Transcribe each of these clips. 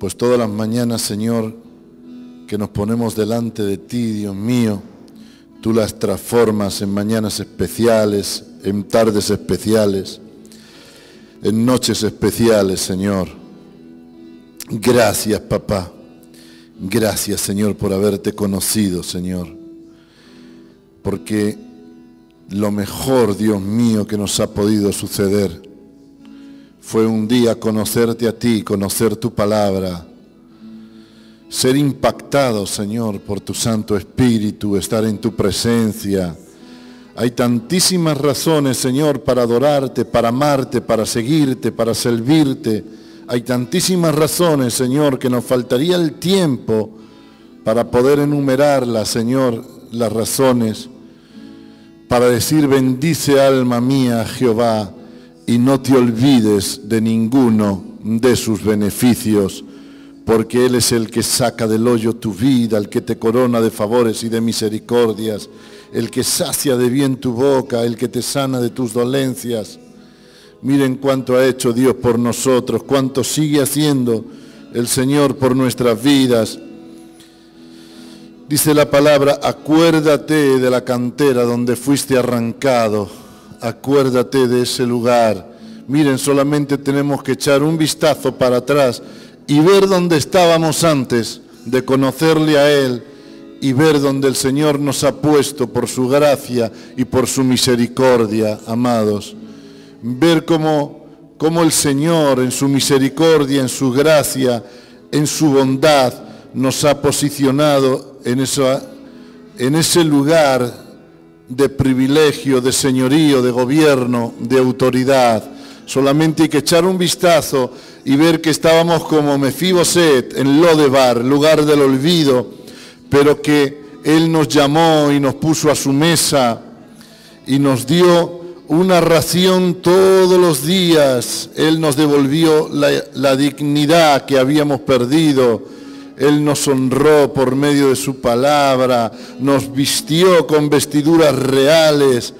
pues todas las mañanas, Señor, que nos ponemos delante de ti, Dios mío, tú las transformas en mañanas especiales, en tardes especiales, en noches especiales, Señor. Gracias, papá. Gracias, Señor, por haberte conocido, Señor. Porque lo mejor, Dios mío, que nos ha podido suceder fue un día conocerte a ti, conocer tu palabra, ser impactado, Señor, por tu Santo Espíritu, estar en tu presencia. Hay tantísimas razones, Señor, para adorarte, para amarte, para seguirte, para servirte. Hay tantísimas razones, Señor, que nos faltaría el tiempo para poder enumerarlas, Señor, las razones, para decir: bendice alma mía a Jehová y no te olvides de ninguno de sus beneficios, porque Él es el que saca del hoyo tu vida, el que te corona de favores y de misericordias, el que sacia de bien tu boca, el que te sana de tus dolencias. Miren cuánto ha hecho Dios por nosotros, cuánto sigue haciendo el Señor por nuestras vidas. Dice la palabra: acuérdate de la cantera donde fuiste arrancado, acuérdate de ese lugar. Miren, solamente tenemos que echar un vistazo para atrás y ver dónde estábamos antes de conocerle a Él, y ver dónde el Señor nos ha puesto por su gracia y por su misericordia, amados. Ver cómo el Señor en su misericordia, en su gracia, en su bondad, nos ha posicionado en ese lugar de privilegio, de señorío, de gobierno, de autoridad. Solamente hay que echar un vistazo y ver que estábamos como Mefiboset en Lodebar, lugar del olvido, pero que Él nos llamó y nos puso a su mesa y nos dio una ración todos los días. Él nos devolvió la dignidad que habíamos perdido. Él nos honró por medio de su palabra, nos vistió con vestiduras reales.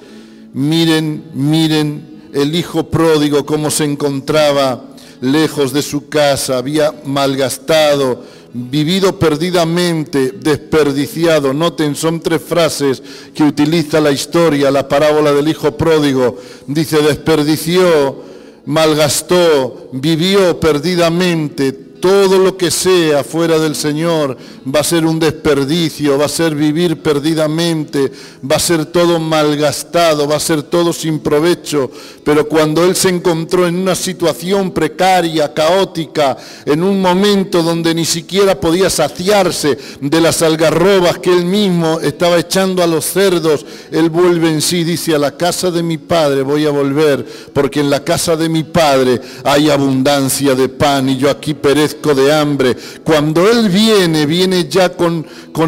Miren el hijo pródigo cómo se encontraba lejos de su casa, había malgastado, vivido perdidamente, desperdiciado. Noten, son 3 frases que utiliza la historia, la parábola del hijo pródigo. Dice: desperdició, malgastó, vivió perdidamente. Todo lo que sea fuera del Señor va a ser un desperdicio, va a ser vivir perdidamente, va a ser todo malgastado, va a ser todo sin provecho. Pero cuando Él se encontró en una situación precaria, caótica, en un momento donde ni siquiera podía saciarse de las algarrobas que Él mismo estaba echando a los cerdos, Él vuelve en sí, dice: a la casa de mi Padre voy a volver, porque en la casa de mi Padre hay abundancia de pan y yo aquí perezco de hambre. Cuando Él viene ya con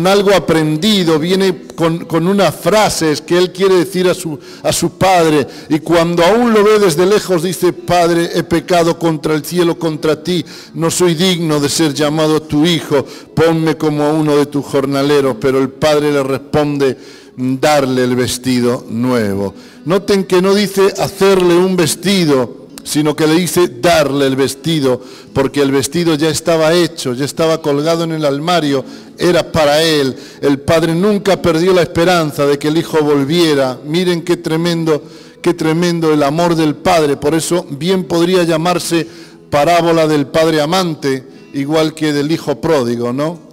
algo aprendido, viene con unas frases que Él quiere decir a su Padre, y cuando aún lo ve desde lejos dice: Padre, he pecado contra el cielo, contra ti, no soy digno de ser llamado tu hijo, ponme como a uno de tus jornaleros. Pero el Padre le responde: darle el vestido nuevo. Noten que no dice hacerle un vestido, sino que le dice darle el vestido, porque el vestido ya estaba hecho, ya estaba colgado en el armario, era para Él. El Padre nunca perdió la esperanza de que el Hijo volviera. Miren qué tremendo el amor del Padre. Por eso bien podría llamarse parábola del Padre amante, igual que del Hijo pródigo, ¿no?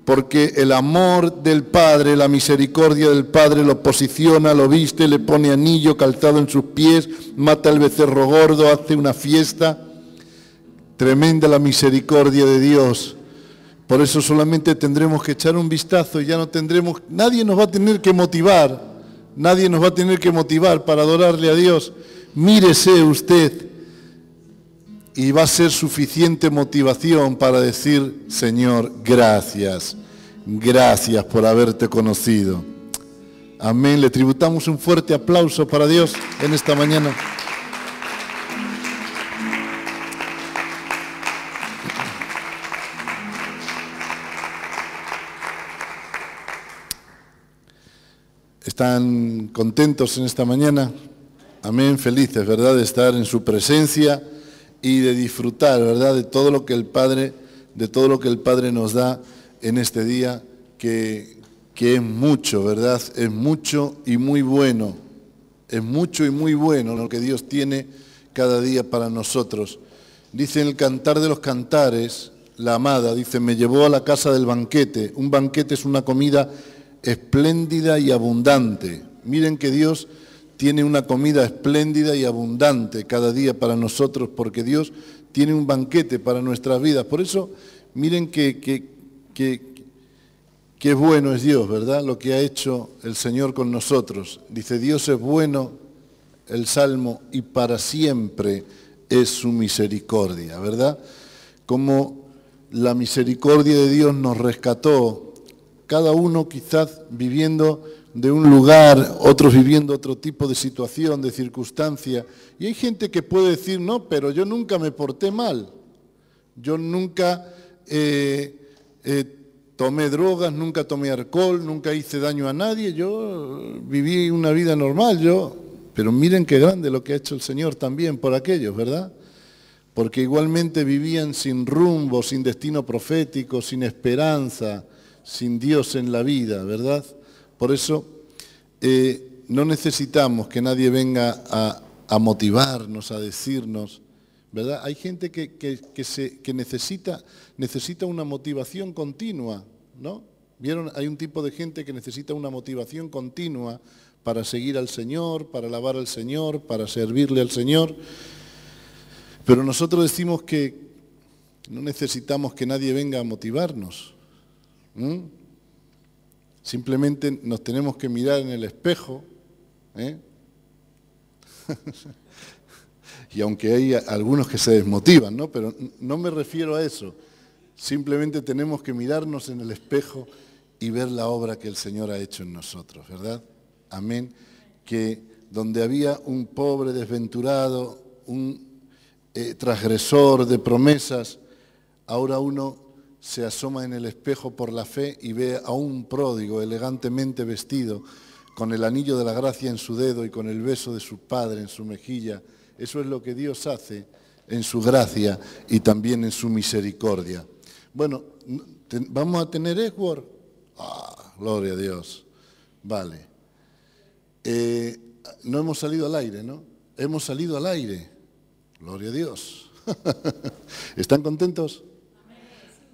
Porque el amor del Padre, la misericordia del Padre lo posiciona, lo viste, le pone anillo calzado en sus pies, mata al becerro gordo, hace una fiesta. Tremenda la misericordia de Dios. Por eso solamente tendremos que echar un vistazo y ya no tendremos, nadie nos va a tener que motivar para adorarle a Dios. Mírese usted y va a ser suficiente motivación para decir: Señor, gracias por haberte conocido. Amén. Le tributamos un fuerte aplauso para Dios en esta mañana. ¿Están contentos en esta mañana? Amén, felices, ¿verdad?, de estar en su presencia y de disfrutar, ¿verdad?, de todo lo que el Padre de todo lo que el Padre nos da en este día, que es mucho, ¿verdad? Es mucho y muy bueno. Es mucho y muy bueno lo que Dios tiene cada día para nosotros. Dice en el Cantar de los Cantares, la amada, dice, me llevó a la casa del banquete. Un banquete es una comida espléndida y abundante. Miren que Dios tiene una comida espléndida y abundante cada día para nosotros, porque Dios tiene un banquete para nuestras vidas. Por eso, miren qué bueno es Dios, ¿verdad? Lo que ha hecho el Señor con nosotros. Dice, Dios es bueno, el Salmo, y para siempre es su misericordia, ¿verdad? Como la misericordia de Dios nos rescató, cada uno quizás viviendo de un lugar, otros viviendo otro tipo de situación, de circunstancia. Y hay gente que puede decir, no, pero yo nunca me porté mal. Yo nunca tomé drogas, nunca tomé alcohol, nunca hice daño a nadie. Yo viví una vida normal, Pero miren qué grande lo que ha hecho el Señor también por aquellos, ¿verdad? Porque igualmente vivían sin rumbo, sin destino profético, sin esperanza, sin Dios en la vida, ¿verdad? Por eso no necesitamos que nadie venga a motivarnos, a decirnos, ¿verdad? Hay gente que necesita una motivación continua, ¿no? ¿Vieron? Hay un tipo de gente que necesita una motivación continua para seguir al Señor, para alabar al Señor, para servirle al Señor. Pero nosotros decimos que no necesitamos que nadie venga a motivarnos. Simplemente nos tenemos que mirar en el espejo. Y aunque hay algunos que se desmotivan, ¿no? Pero no me refiero a eso. Simplemente tenemos que mirarnos en el espejo y ver la obra que el Señor ha hecho en nosotros, ¿verdad? Amén. Que donde había un pobre desventurado, un transgresor de promesas, ahora uno se asoma en el espejo por la fe y ve a un pródigo elegantemente vestido, con el anillo de la gracia en su dedo y con el beso de su Padre en su mejilla. Eso es lo que Dios hace en su gracia y también en su misericordia. Bueno, ¿vamos a tener Edward? Gloria a Dios. Vale. No hemos salido al aire, ¿no? Hemos salido al aire. Gloria a Dios. ¿Están contentos?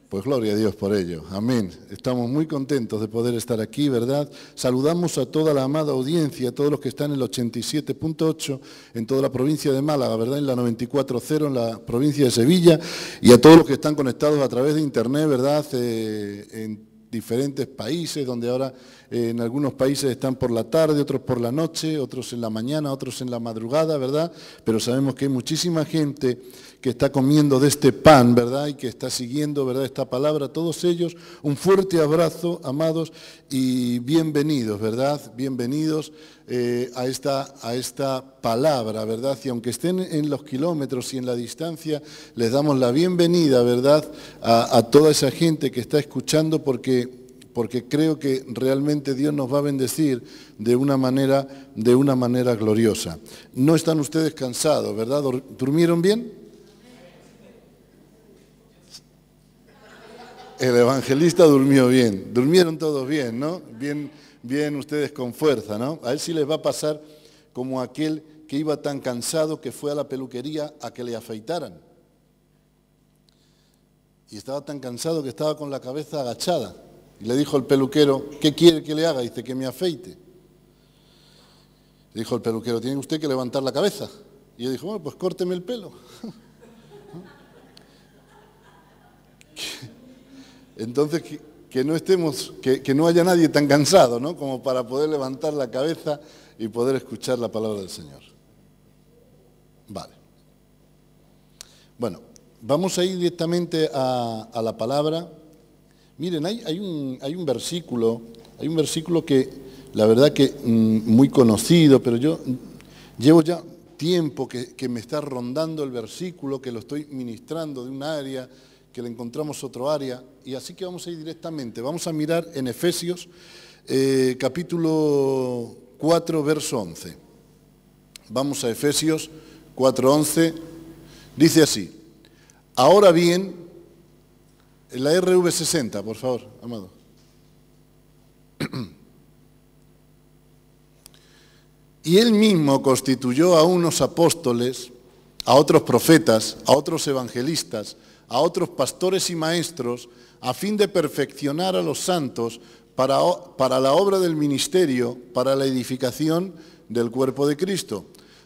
Pues gloria a Dios por ello. Amén. Estamos muy contentos de poder estar aquí, ¿verdad? Saludamos a toda la amada audiencia, a todos los que están en el 87.8, en toda la provincia de Málaga, ¿verdad? En la 94.0 en la provincia de Sevilla, y a todos los que están conectados a través de internet, ¿verdad? En diferentes países, donde ahora en algunos países están por la tarde, otros por la noche, otros en la mañana, otros en la madrugada, ¿verdad? Pero sabemos que hay muchísima gente que está comiendo de este pan, ¿verdad? Y que está siguiendo, ¿verdad?, esta palabra. A todos ellos, un fuerte abrazo, amados, y bienvenidos, ¿verdad? Bienvenidos a esta palabra, ¿verdad? Y aunque estén en los kilómetros y en la distancia, les damos la bienvenida, ¿verdad?, a toda esa gente que está escuchando, porque creo que realmente Dios nos va a bendecir de una manera gloriosa. No están ustedes cansados, ¿verdad? ¿Durmieron bien? El evangelista durmió bien. Durmieron todos bien, ¿no? Bien ustedes con fuerza, ¿no? A él sí les va a pasar como aquel que iba tan cansado que fue a la peluquería a que le afeitaran. Y estaba tan cansado que estaba con la cabeza agachada. Y le dijo el peluquero, ¿qué quiere que le haga? Dice, que me afeite. Le dijo el peluquero, tiene usted que levantar la cabeza. Y él dijo, bueno, pues córteme el pelo. Entonces, que no estemos, que no haya nadie tan cansado, ¿no?, como para poder levantar la cabeza y poder escuchar la palabra del Señor. Vale. Bueno, vamos a ir directamente a la palabra. Miren, hay un versículo que la verdad que muy conocido, pero yo llevo ya tiempo que me está rondando el versículo, que lo estoy ministrando de un área, que le encontramos otro área, y así que vamos a ir directamente. Vamos a mirar en Efesios, capítulo 4, verso 11. Vamos a Efesios 4, 11. Dice así, ahora bien, La RV60, por favor, Amado. Y él mismo constituyó a unos apóstoles, a otros profetas, a otros evangelistas, a otros pastores y maestros, a fin de perfeccionar a los santos para la obra del ministerio, para la edificación del cuerpo de Cristo,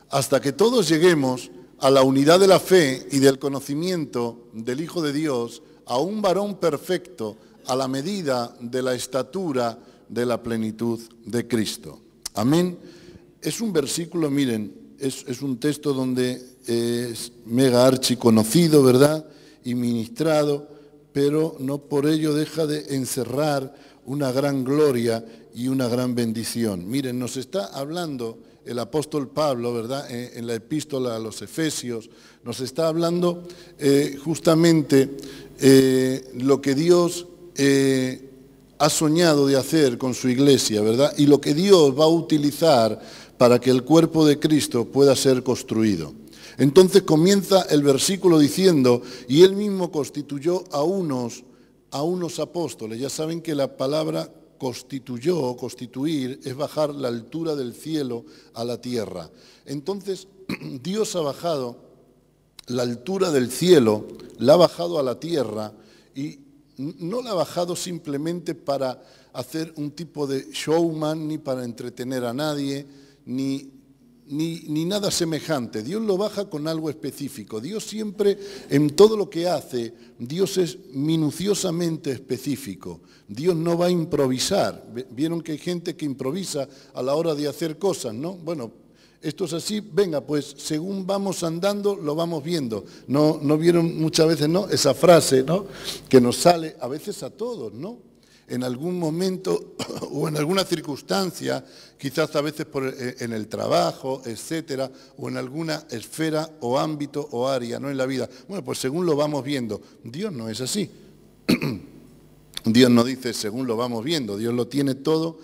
hasta que todos lleguemos a la unidad de la fe y del conocimiento del Hijo de Dios, a un varón perfecto, a la medida de la estatura de la plenitud de Cristo. Amén. Es un versículo, miren, es un texto donde es mega archi conocido, ¿verdad? Y ministrado, pero no por ello deja de encerrar una gran gloria y una gran bendición. Miren, nos está hablando el apóstol Pablo, ¿verdad? En la epístola a los Efesios, nos está hablando justamente lo que Dios ha soñado de hacer con su iglesia, ¿verdad? Y lo que Dios va a utilizar para que el cuerpo de Cristo pueda ser construido. Entonces comienza el versículo diciendo, y él mismo constituyó a unos apóstoles. Ya saben que la palabra constituyó o constituir es bajar la altura del cielo a la tierra. Entonces Dios ha bajado la altura del cielo, la ha bajado a la tierra y no la ha bajado simplemente para hacer un tipo de showman ni para entretener a nadie, ni nada semejante. Dios lo baja con algo específico. Dios siempre, en todo lo que hace, Dios es minuciosamente específico. Dios no va a improvisar. Vieron que hay gente que improvisa a la hora de hacer cosas, ¿no? Bueno, esto es así, venga, pues según vamos andando, lo vamos viendo. No vieron muchas veces, ¿no? Esa frase, ¿no? Que nos sale a veces a todos, ¿no? En algún momento o en alguna circunstancia, quizás a veces en el trabajo, etcétera, o en alguna esfera o ámbito o área, ¿no? En la vida. Bueno, pues según lo vamos viendo. Dios no es así. Dios no dice según lo vamos viendo. Dios lo tiene todo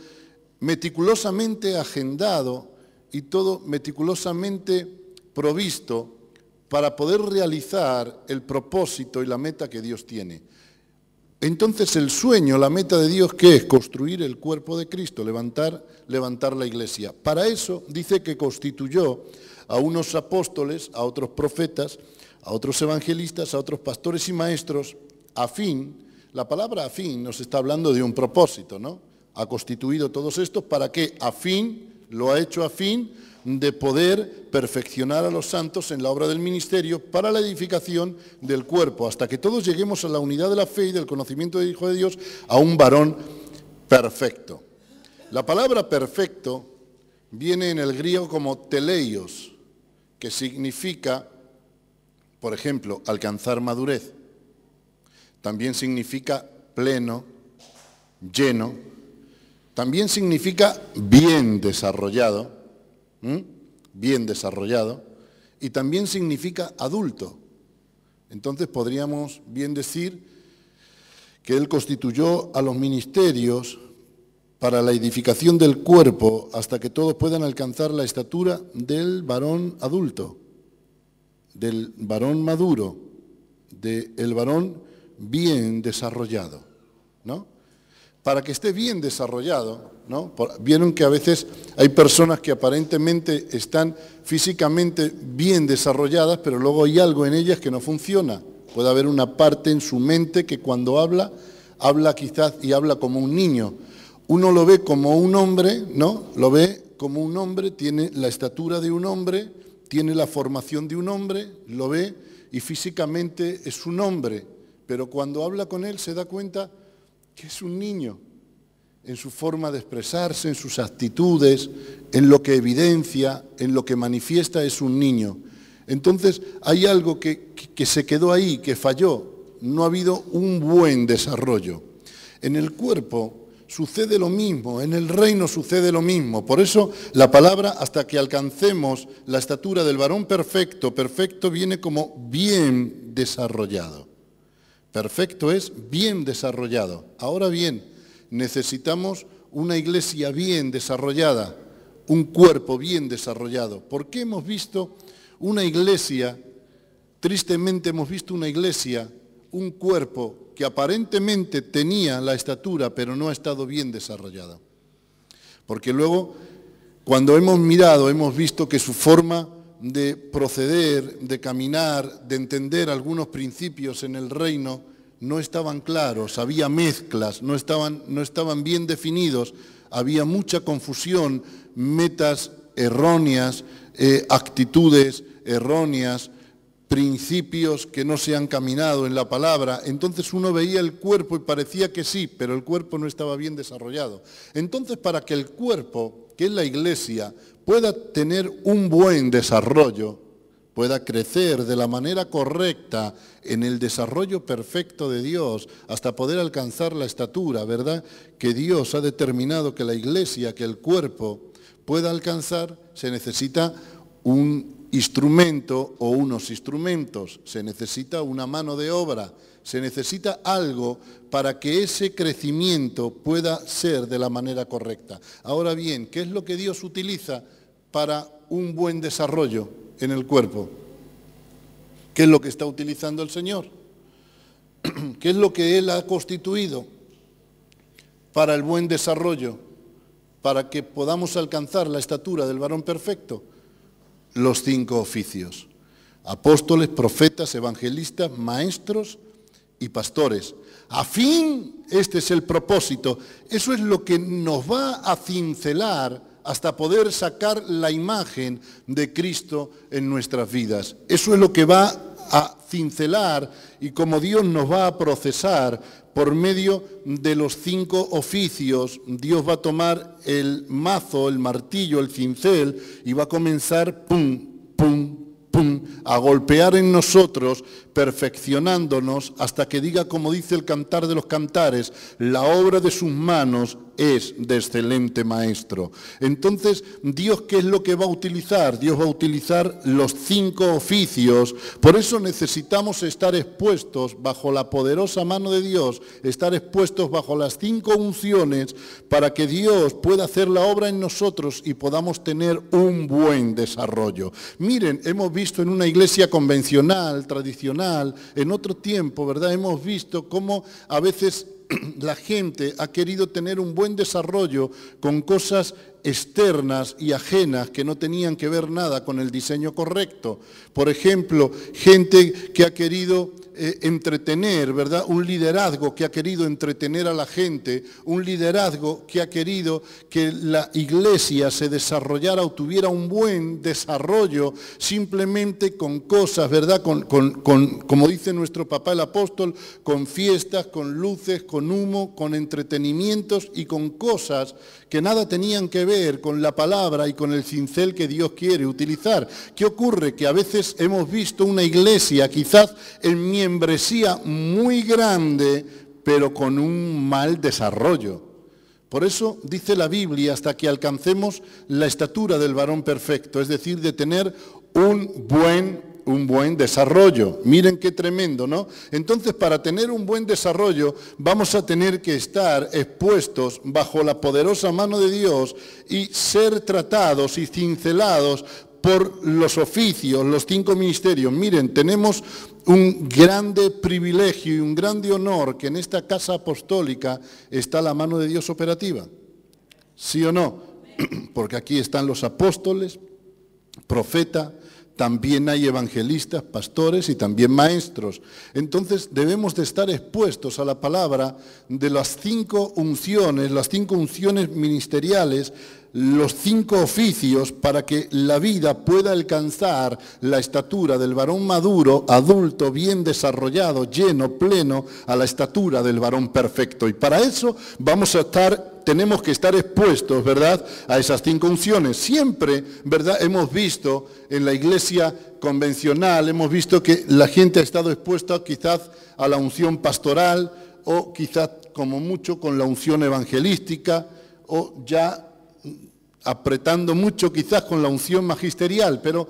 meticulosamente agendado y todo meticulosamente provisto para poder realizar el propósito y la meta que Dios tiene. Entonces el sueño, la meta de Dios, ¿qué es? Construir el cuerpo de Cristo, levantar la iglesia. Para eso dice que constituyó a unos apóstoles, a otros profetas, a otros evangelistas, a otros pastores y maestros, a fin, la palabra a fin nos está hablando de un propósito, ¿no? Ha constituido todos estos para que a fin, lo ha hecho a fin de poder perfeccionar a los santos en la obra del ministerio para la edificación del cuerpo, hasta que todos lleguemos a la unidad de la fe y del conocimiento del Hijo de Dios, a un varón perfecto. La palabra perfecto viene en el griego como teleios, que significa, por ejemplo, alcanzar madurez. También significa pleno, lleno. También significa bien desarrollado. Bien desarrollado, y también significa adulto. Entonces podríamos bien decir que Él constituyó a los ministerios para la edificación del cuerpo hasta que todos puedan alcanzar la estatura del varón adulto, del varón maduro, del varón bien desarrollado, ¿no? Para que esté bien desarrollado, ¿no? Vieron que a veces hay personas que aparentemente están físicamente bien desarrolladas, pero luego hay algo en ellas que no funciona. Puede haber una parte en su mente que cuando habla quizás y habla como un niño. Uno lo ve como un hombre, ¿no? Lo ve como un hombre, tiene la estatura de un hombre, tiene la formación de un hombre, lo ve y físicamente es un hombre, pero cuando habla con él se da cuenta que es un niño, en su forma de expresarse, en sus actitudes, en lo que evidencia, en lo que manifiesta es un niño. Entonces hay algo que se quedó ahí, que falló, no ha habido un buen desarrollo. En el cuerpo sucede lo mismo, en el reino sucede lo mismo. Por eso la palabra, hasta que alcancemos la estatura del varón perfecto, perfecto viene como bien desarrollado. Perfecto es bien desarrollado. Ahora bien, necesitamos una iglesia bien desarrollada, un cuerpo bien desarrollado. ¿Por qué hemos visto una iglesia, tristemente hemos visto una iglesia un cuerpo que aparentemente tenía la estatura, pero no ha estado bien desarrollada. Porque luego, cuando hemos mirado, hemos visto que su forma de proceder, de caminar, de entender algunos principios en el reino, no estaban claros, había mezclas, no estaban bien definidos, había mucha confusión, metas erróneas, actitudes erróneas, principios que no se han caminado en la palabra. Entonces uno veía el cuerpo y parecía que sí, pero el cuerpo no estaba bien desarrollado. Entonces, para que el cuerpo, que es la iglesia, pueda tener un buen desarrollo, pueda crecer de la manera correcta en el desarrollo perfecto de Dios, hasta poder alcanzar la estatura, ¿verdad?, que Dios ha determinado que la iglesia, que el cuerpo pueda alcanzar, se necesita un instrumento o unos instrumentos, se necesita una mano de obra, se necesita algo para que ese crecimiento pueda ser de la manera correcta. Ahora bien, ¿qué es lo que Dios utiliza para un buen desarrollo en el cuerpo? ¿Qué es lo que está utilizando el Señor? ¿Qué es lo que Él ha constituido para el buen desarrollo, para que podamos alcanzar la estatura del varón perfecto? Los 5 oficios: apóstoles, profetas, evangelistas, maestros y pastores. A fin, este es el propósito, eso es lo que nos va a cincelar hasta poder sacar la imagen de Cristo en nuestras vidas. Eso es lo que va a cincelar y como Dios nos va a procesar por medio de los 5 oficios. Dios va a tomar el mazo, el martillo, el cincel y va a comenzar, pum, pum, pum, a golpear en nosotros, perfeccionándonos hasta que diga, como dice el Cantar de los Cantares, la obra de sus manos es de excelente maestro. Entonces, ¿Dios qué es lo que va a utilizar? Dios va a utilizar los 5 oficios. Por eso necesitamos estar expuestos bajo la poderosa mano de Dios, estar expuestos bajo las 5 unciones para que Dios pueda hacer la obra en nosotros y podamos tener un buen desarrollo. Miren, hemos visto en una iglesia convencional, tradicional, en otro tiempo, ¿verdad? Hemos visto cómo a veces la gente ha querido tener un buen desarrollo con cosas externas y ajenas que no tenían que ver nada con el diseño correcto. Por ejemplo, gente que ha querido entretener, ¿verdad? Un liderazgo que ha querido entretener a la gente, un liderazgo que ha querido que la iglesia se desarrollara o tuviera un buen desarrollo simplemente con cosas, ¿verdad? Como dice nuestro papá el apóstol, con fiestas, con luces, con humo, con entretenimientos y con cosas que nada tenían que ver con la palabra y con el cincel que Dios quiere utilizar. ¿Qué ocurre? Que a veces hemos visto una iglesia quizás en membresía muy grande, pero con un mal desarrollo. Por eso dice la Biblia, hasta que alcancemos la estatura del varón perfecto, es decir, de tener un buen desarrollo. Miren qué tremendo, ¿no? Entonces, para tener un buen desarrollo, vamos a tener que estar expuestos bajo la poderosa mano de Dios y ser tratados y cincelados por los oficios, los 5 ministerios. Miren, tenemos un grande privilegio y un grande honor que en esta casa apostólica está la mano de Dios operativa. ¿Sí o no? Porque aquí están los apóstoles, profeta, también hay evangelistas, pastores y también maestros. Entonces debemos de estar expuestos a la palabra de las 5 unciones, las 5 unciones ministeriales, los 5 oficios para que la vida pueda alcanzar la estatura del varón maduro, adulto, bien desarrollado, lleno, pleno, a la estatura del varón perfecto. Y para eso tenemos que estar expuestos, ¿verdad?, a esas 5 unciones. Siempre, ¿verdad?, hemos visto en la iglesia convencional, hemos visto que la gente ha estado expuesta quizás a la unción pastoral o quizás como mucho con la unción evangelística o ya apretando mucho quizás con la unción magisterial, pero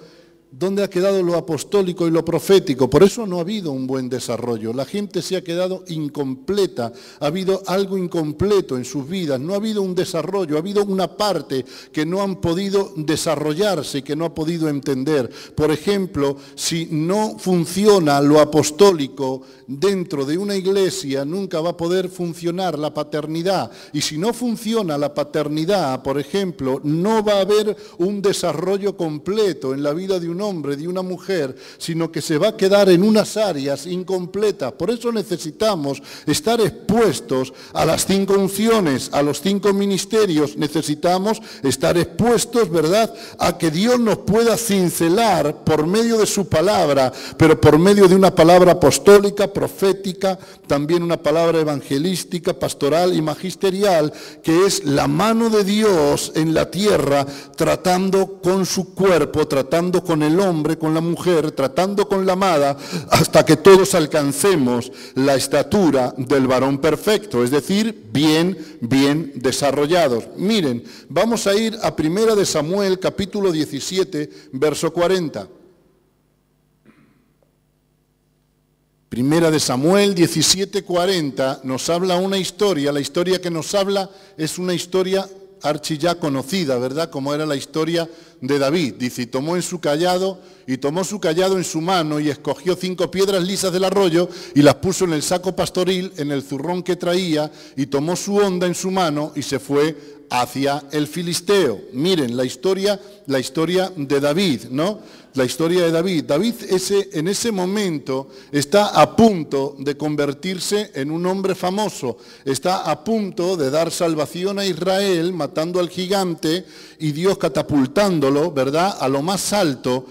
¿Dónde ha quedado lo apostólico y lo profético? Por eso no ha habido un buen desarrollo. La gente se ha quedado incompleta, ha habido algo incompleto en sus vidas, no ha habido un desarrollo, ha habido una parte que no han podido desarrollarse y que no ha podido entender. Por ejemplo, si no funciona lo apostólico dentro de una iglesia, nunca va a poder funcionar la paternidad. Y si no funciona la paternidad, por ejemplo, no va a haber un desarrollo completo en la vida de un hombre, de una mujer, sino que se va a quedar en unas áreas incompletas. Por eso necesitamos estar expuestos a las 5 unciones, a los 5 ministerios. Necesitamos estar expuestos, ¿verdad?, a que Dios nos pueda cincelar por medio de su palabra, pero por medio de una palabra apostólica, profética, también una palabra evangelística, pastoral y magisterial, que es la mano de Dios en la tierra, tratando con su cuerpo, tratando con el hombre, con la mujer, tratando con la amada, hasta que todos alcancemos la estatura del varón perfecto, es decir, bien desarrollados. Miren, vamos a ir a 1 de Samuel, capítulo 17, verso 40. 1 de Samuel 17:40 nos habla una historia. La historia que nos habla es una historia archi ya conocida, ¿verdad? Como era la historia de David. Dice, y tomó su callado en su mano y escogió 5 piedras lisas del arroyo y las puso en el saco pastoril, en el zurrón que traía, y tomó su honda en su mano y se fue hacia el filisteo. Miren, la historia de David, ¿no? La historia de David. David en ese momento está a punto de convertirse en un hombre famoso. Está a punto de dar salvación a Israel, matando al gigante y Dios catapultándolo, ¿verdad?, a lo más alto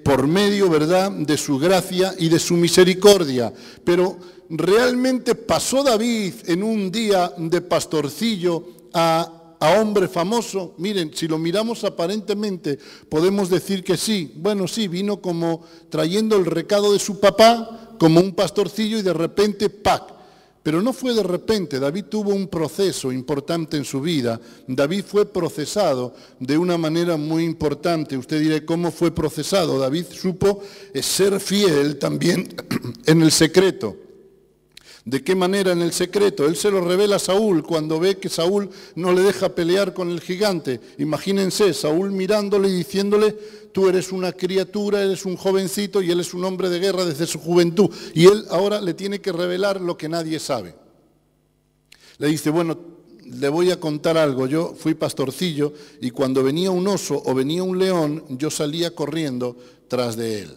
por medio, ¿verdad?, de su gracia y de su misericordia. Pero realmente pasó David en un día de pastorcillo a hombre famoso. Miren, si lo miramos aparentemente podemos decir que sí. Bueno, sí, vino como trayendo el recado de su papá, como un pastorcillo, y de repente ¡pac! Pero no fue de repente. David tuvo un proceso importante en su vida. David fue procesado de una manera muy importante. Usted dirá, ¿cómo fue procesado? David supo ser fiel también en el secreto. ¿De qué manera en el secreto? Él se lo revela a Saúl cuando ve que Saúl no le deja pelear con el gigante. Imagínense, Saúl mirándole y diciéndole, tú eres una criatura, eres un jovencito y él es un hombre de guerra desde su juventud. Y él ahora le tiene que revelar lo que nadie sabe. Le dice, bueno, le voy a contar algo. Yo fui pastorcillo y cuando venía un oso o venía un león, yo salía corriendo tras de él.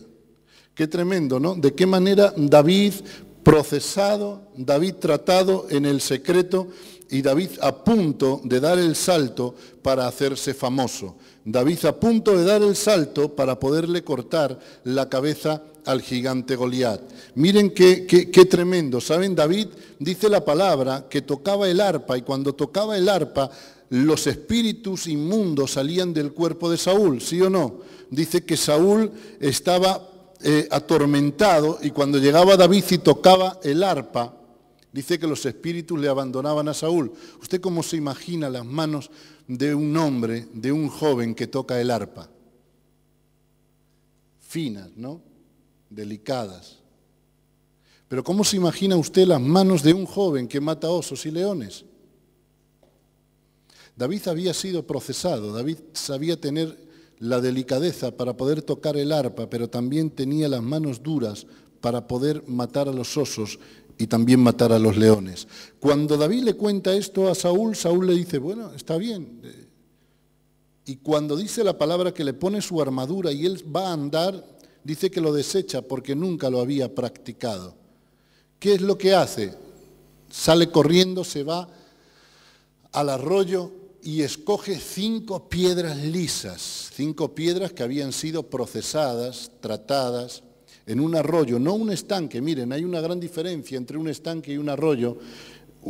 Qué tremendo, ¿no? De qué manera David procesado, David tratado en el secreto y David a punto de dar el salto para hacerse famoso. David a punto de dar el salto para poderle cortar la cabeza al gigante Goliat. Miren qué tremendo. ¿Saben? David dice la palabra que tocaba el arpa y cuando tocaba el arpa los espíritus inmundos salían del cuerpo de Saúl, ¿sí o no? Dice que Saúl estaba atormentado y cuando llegaba David y tocaba el arpa, dice que los espíritus le abandonaban a Saúl. ¿Usted cómo se imagina las manos de un hombre, de un joven que toca el arpa? Finas, ¿no? Delicadas. Pero ¿cómo se imagina usted las manos de un joven que mata osos y leones? David había sido procesado, David sabía tener la delicadeza para poder tocar el arpa, pero también tenía las manos duras para poder matar a los osos y también matar a los leones. Cuando David le cuenta esto a Saúl, Saúl le dice, bueno, está bien. Y cuando dice la palabra que le pone su armadura y él va a andar, dice que lo desecha porque nunca lo había practicado. ¿Qué es lo que hace? Sale corriendo, se va al arroyo y escoge 5 piedras lisas, 5 piedras que habían sido procesadas, tratadas en un arroyo, no un estanque. Miren, hay una gran diferencia entre un estanque y un arroyo.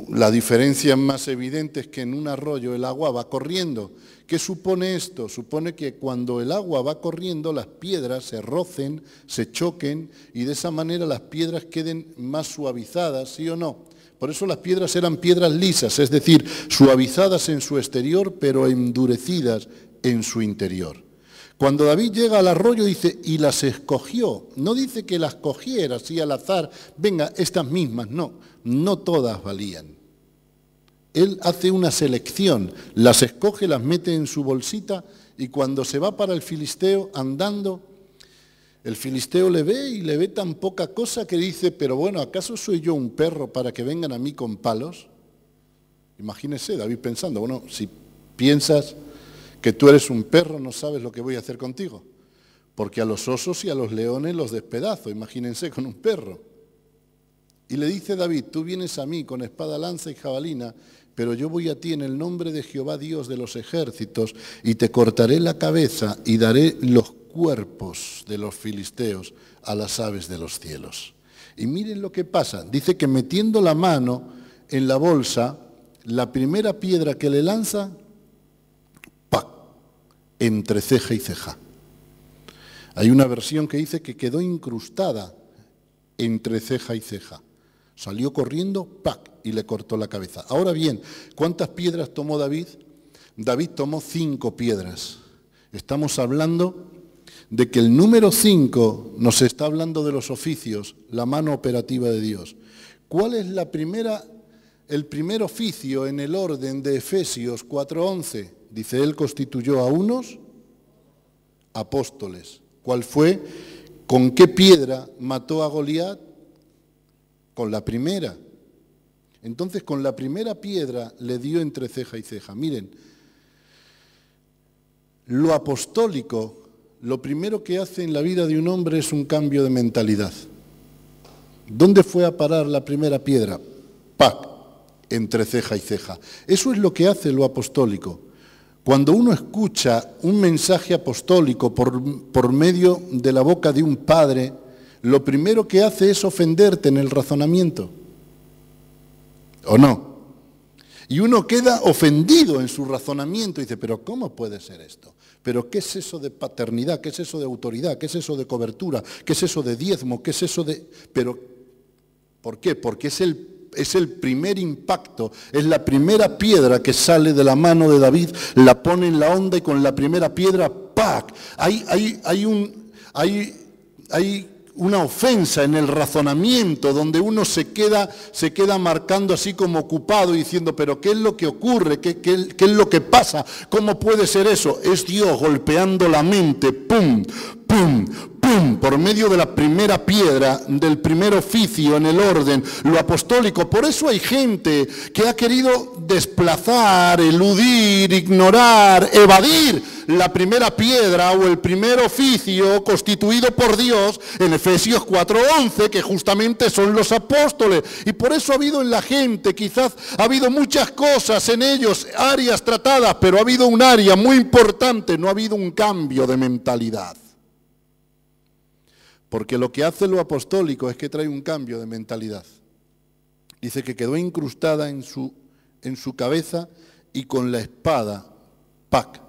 La diferencia más evidente es que en un arroyo el agua va corriendo. ¿Qué supone esto? Supone que cuando el agua va corriendo las piedras se rocen, se choquen y de esa manera las piedras queden más suavizadas, ¿sí o no? Por eso las piedras eran piedras lisas, es decir, suavizadas en su exterior, pero endurecidas en su interior. Cuando David llega al arroyo dice, y las escogió. No dice que las cogiera así al azar, venga, estas mismas, no, no todas valían. Él hace una selección, las escoge, las mete en su bolsita y cuando se va para el filisteo andando, el filisteo le ve y le ve tan poca cosa que dice, pero bueno, ¿acaso soy yo un perro para que vengan a mí con palos? Imagínese David pensando, bueno, si piensas que tú eres un perro, no sabes lo que voy a hacer contigo, porque a los osos y a los leones los despedazo, imagínense con un perro. Y le dice David, tú vienes a mí con espada, lanza y jabalina, pero yo voy a ti en el nombre de Jehová Dios de los ejércitos y te cortaré la cabeza y daré los cuerpos de los filisteos a las aves de los cielos. Y miren lo que pasa, dice que metiendo la mano en la bolsa, la primera piedra que le lanza, ¡pac!, entre ceja y ceja. Hay una versión que dice que quedó incrustada entre ceja y ceja. Salió corriendo, ¡pac!, y le cortó la cabeza. Ahora bien, ¿cuántas piedras tomó David? David tomó 5 piedras. Estamos hablando de que el número 5 nos está hablando de los oficios, la mano operativa de Dios. ¿Cuál es el primer oficio en el orden de Efesios 4:11? Dice, él constituyó a unos apóstoles. ¿Cuál fue? ¿Con qué piedra mató a Goliat? Con la primera. Entonces, con la primera piedra le dio entre ceja y ceja. Miren, lo apostólico, lo primero que hace en la vida de un hombre es un cambio de mentalidad. ¿Dónde fue a parar la primera piedra? ¡Pac!, entre ceja y ceja. Eso es lo que hace lo apostólico. Cuando uno escucha un mensaje apostólico por medio de la boca de un padre, lo primero que hace es ofenderte en el razonamiento. ¿O no? Y uno queda ofendido en su razonamiento y dice, pero ¿cómo puede ser esto? ¿Pero qué es eso de paternidad? ¿Qué es eso de autoridad? ¿Qué es eso de cobertura? ¿Qué es eso de diezmo? ¿Qué es eso de...? Pero, ¿por qué? Porque es el primer impacto, es la primera piedra que sale de la mano de David, la pone en la onda y con la primera piedra, ¡pac! Hay una ofensa en el razonamiento donde uno se queda marcando así como ocupado y diciendo, pero ¿qué es lo que ocurre? ¿Qué es lo que pasa? ¿Cómo puede ser eso? Es Dios golpeando la mente, ¡pum! ¡Pum! ¡Pum! Por medio de la primera piedra, del primer oficio en el orden, lo apostólico. Por eso hay gente que ha querido desplazar, eludir, ignorar, evadir la primera piedra o el primer oficio constituido por Dios en Efesios 4:11, que justamente son los apóstoles. Y por eso ha habido en la gente, quizás ha habido muchas cosas en ellos, áreas tratadas, pero ha habido un área muy importante, no ha habido un cambio de mentalidad. Porque lo que hace lo apostólico es que trae un cambio de mentalidad. Dice que quedó incrustada en su cabeza y con la espada, ¡pac!,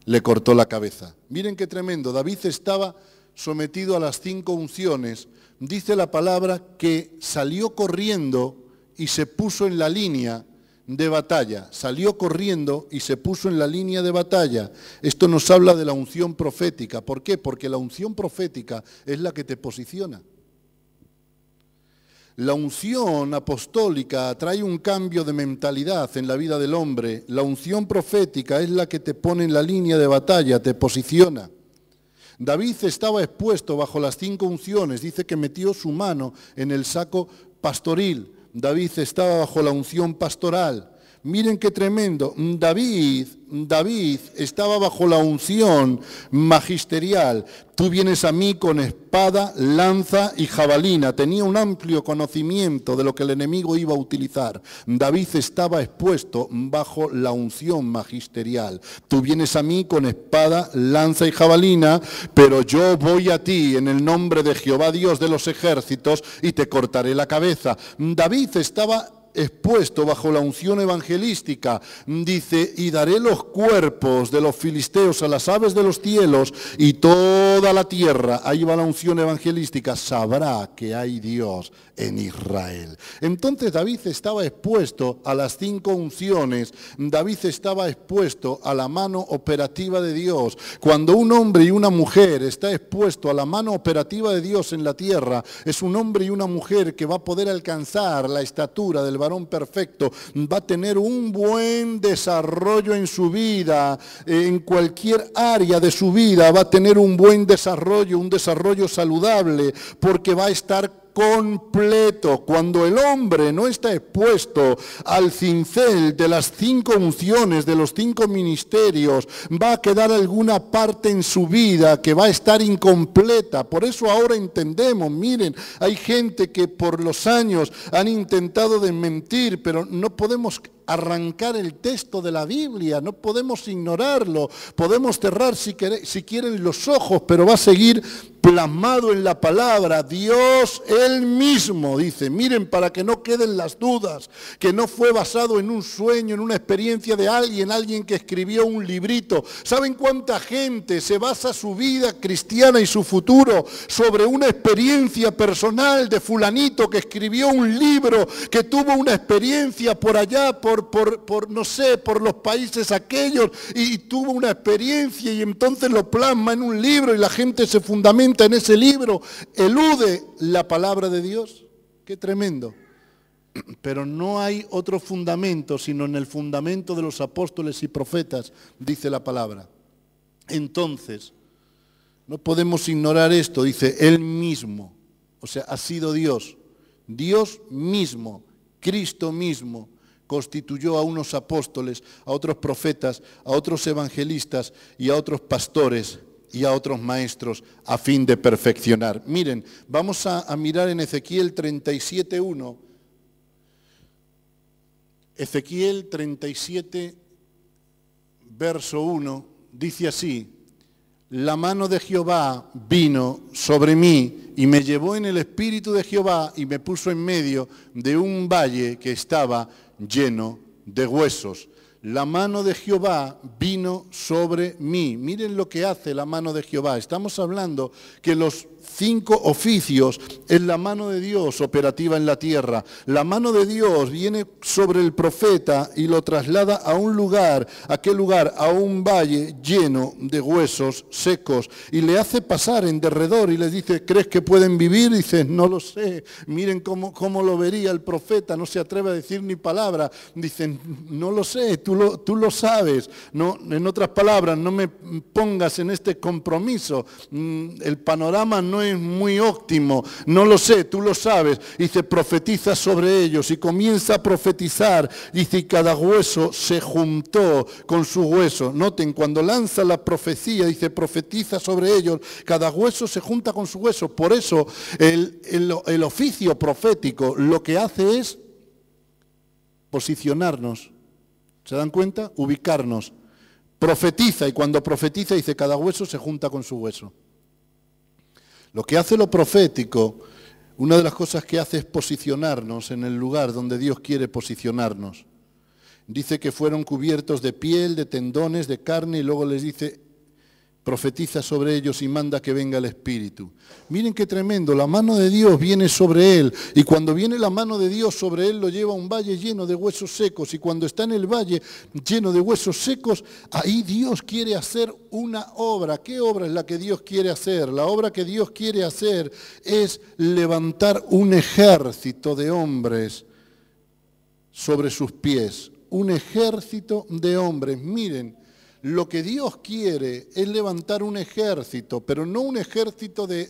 le cortó la cabeza. Miren qué tremendo. David estaba sometido a las 5 unciones. Dice la palabra que salió corriendo y se puso en la línea de batalla. Salió corriendo y se puso en la línea de batalla. Esto nos habla de la unción profética. ¿Por qué? Porque la unción profética es la que te posiciona. La unción apostólica trae un cambio de mentalidad en la vida del hombre. La unción profética es la que te pone en la línea de batalla, te posiciona. David estaba expuesto bajo las 5 unciones. Dice que metió su mano en el saco pastoril. David estaba bajo la unción pastoral. Miren qué tremendo. David estaba bajo la unción magisterial. Tú vienes a mí con espada, lanza y jabalina. Tenía un amplio conocimiento de lo que el enemigo iba a utilizar. David estaba expuesto bajo la unción magisterial. Tú vienes a mí con espada, lanza y jabalina, pero yo voy a ti en el nombre de Jehová Dios de los ejércitos y te cortaré la cabeza. David estaba expuesto bajo la unción evangelística, dice, y daré los cuerpos de los filisteos a las aves de los cielos, y toda la tierra, ahí va la unción evangelística, sabrá que hay Dios en Israel. Entonces David estaba expuesto a las 5 unciones, David estaba expuesto a la mano operativa de Dios. Cuando un hombre y una mujer está expuesto a la mano operativa de Dios en la tierra, es un hombre y una mujer que va a poder alcanzar la estatura del varón perfecto, va a tener un buen desarrollo en su vida, en cualquier área de su vida va a tener un buen desarrollo, un desarrollo saludable, porque va a estar completo. Cuando el hombre no está expuesto al cincel de las 5 unciones, de los 5 ministerios, va a quedar alguna parte en su vida que va a estar incompleta. Por eso ahora entendemos, miren, hay gente que por los años han intentado desmentir, pero no podemos arrancar el texto de la Biblia, no podemos ignorarlo, podemos cerrar si quieren los ojos, pero va a seguir plasmado en la palabra. Dios Él mismo dice, miren, para que no queden las dudas, que no fue basado en un sueño, en una experiencia de alguien que escribió un librito. ¿Saben cuánta gente se basa su vida cristiana y su futuro sobre una experiencia personal de fulanito que escribió un libro, que tuvo una experiencia por allá, no sé, por los países aquellos, y tuvo una experiencia y entonces lo plasma en un libro y la gente se fundamenta en ese libro, elude la palabra de Dios? Qué tremendo. Pero no hay otro fundamento sino en el fundamento de los apóstoles y profetas, dice la palabra. Entonces, no podemos ignorar esto, dice Él mismo, o sea, ha sido Dios mismo, Cristo mismo, constituyó a unos apóstoles, a otros profetas, a otros evangelistas y a otros pastores y a otros maestros a fin de perfeccionar. Miren, vamos a mirar en Ezequiel 37:1. Ezequiel 37, verso 1, dice así: la mano de Jehová vino sobre mí y me llevó en el espíritu de Jehová y me puso en medio de un valle que estaba lleno de huesos. La mano de Jehová vino sobre mí. Miren lo que hace la mano de Jehová. Estamos hablando que los 5 oficios es la mano de Dios operativa en la tierra. La mano de Dios viene sobre el profeta y lo traslada a un lugar. ¿A qué lugar? A un valle lleno de huesos secos. Y le hace pasar en derredor y les dice, ¿crees que pueden vivir? Dice, no lo sé. Miren cómo lo vería el profeta. No se atreve a decir ni palabra. Dicen, no lo sé, tú lo sabes. No, en otras palabras, no me pongas en este compromiso. El panorama no es muy óptimo, no lo sé, tú lo sabes. Dice, profetiza sobre ellos, y comienza a profetizar. Dice, y cada hueso se juntó con su hueso. Noten, cuando lanza la profecía, dice, profetiza sobre ellos, cada hueso se junta con su hueso. Por eso el oficio profético lo que hace es posicionarnos. ¿Se dan cuenta? Ubicarnos. Profetiza, y cuando profetiza dice, cada hueso se junta con su hueso. Lo que hace lo profético, una de las cosas que hace es posicionarnos en el lugar donde Dios quiere posicionarnos. Dice que fueron cubiertos de piel, de tendones, de carne, y luego les dice, profetiza sobre ellos y manda que venga el Espíritu. Miren qué tremendo, la mano de Dios viene sobre él, y cuando viene la mano de Dios sobre él lo lleva a un valle lleno de huesos secos, y cuando está en el valle lleno de huesos secos, ahí Dios quiere hacer una obra. ¿Qué obra es la que Dios quiere hacer? La obra que Dios quiere hacer es levantar un ejército de hombres sobre sus pies, un ejército de hombres. Miren, lo que Dios quiere es levantar un ejército, pero no un ejército de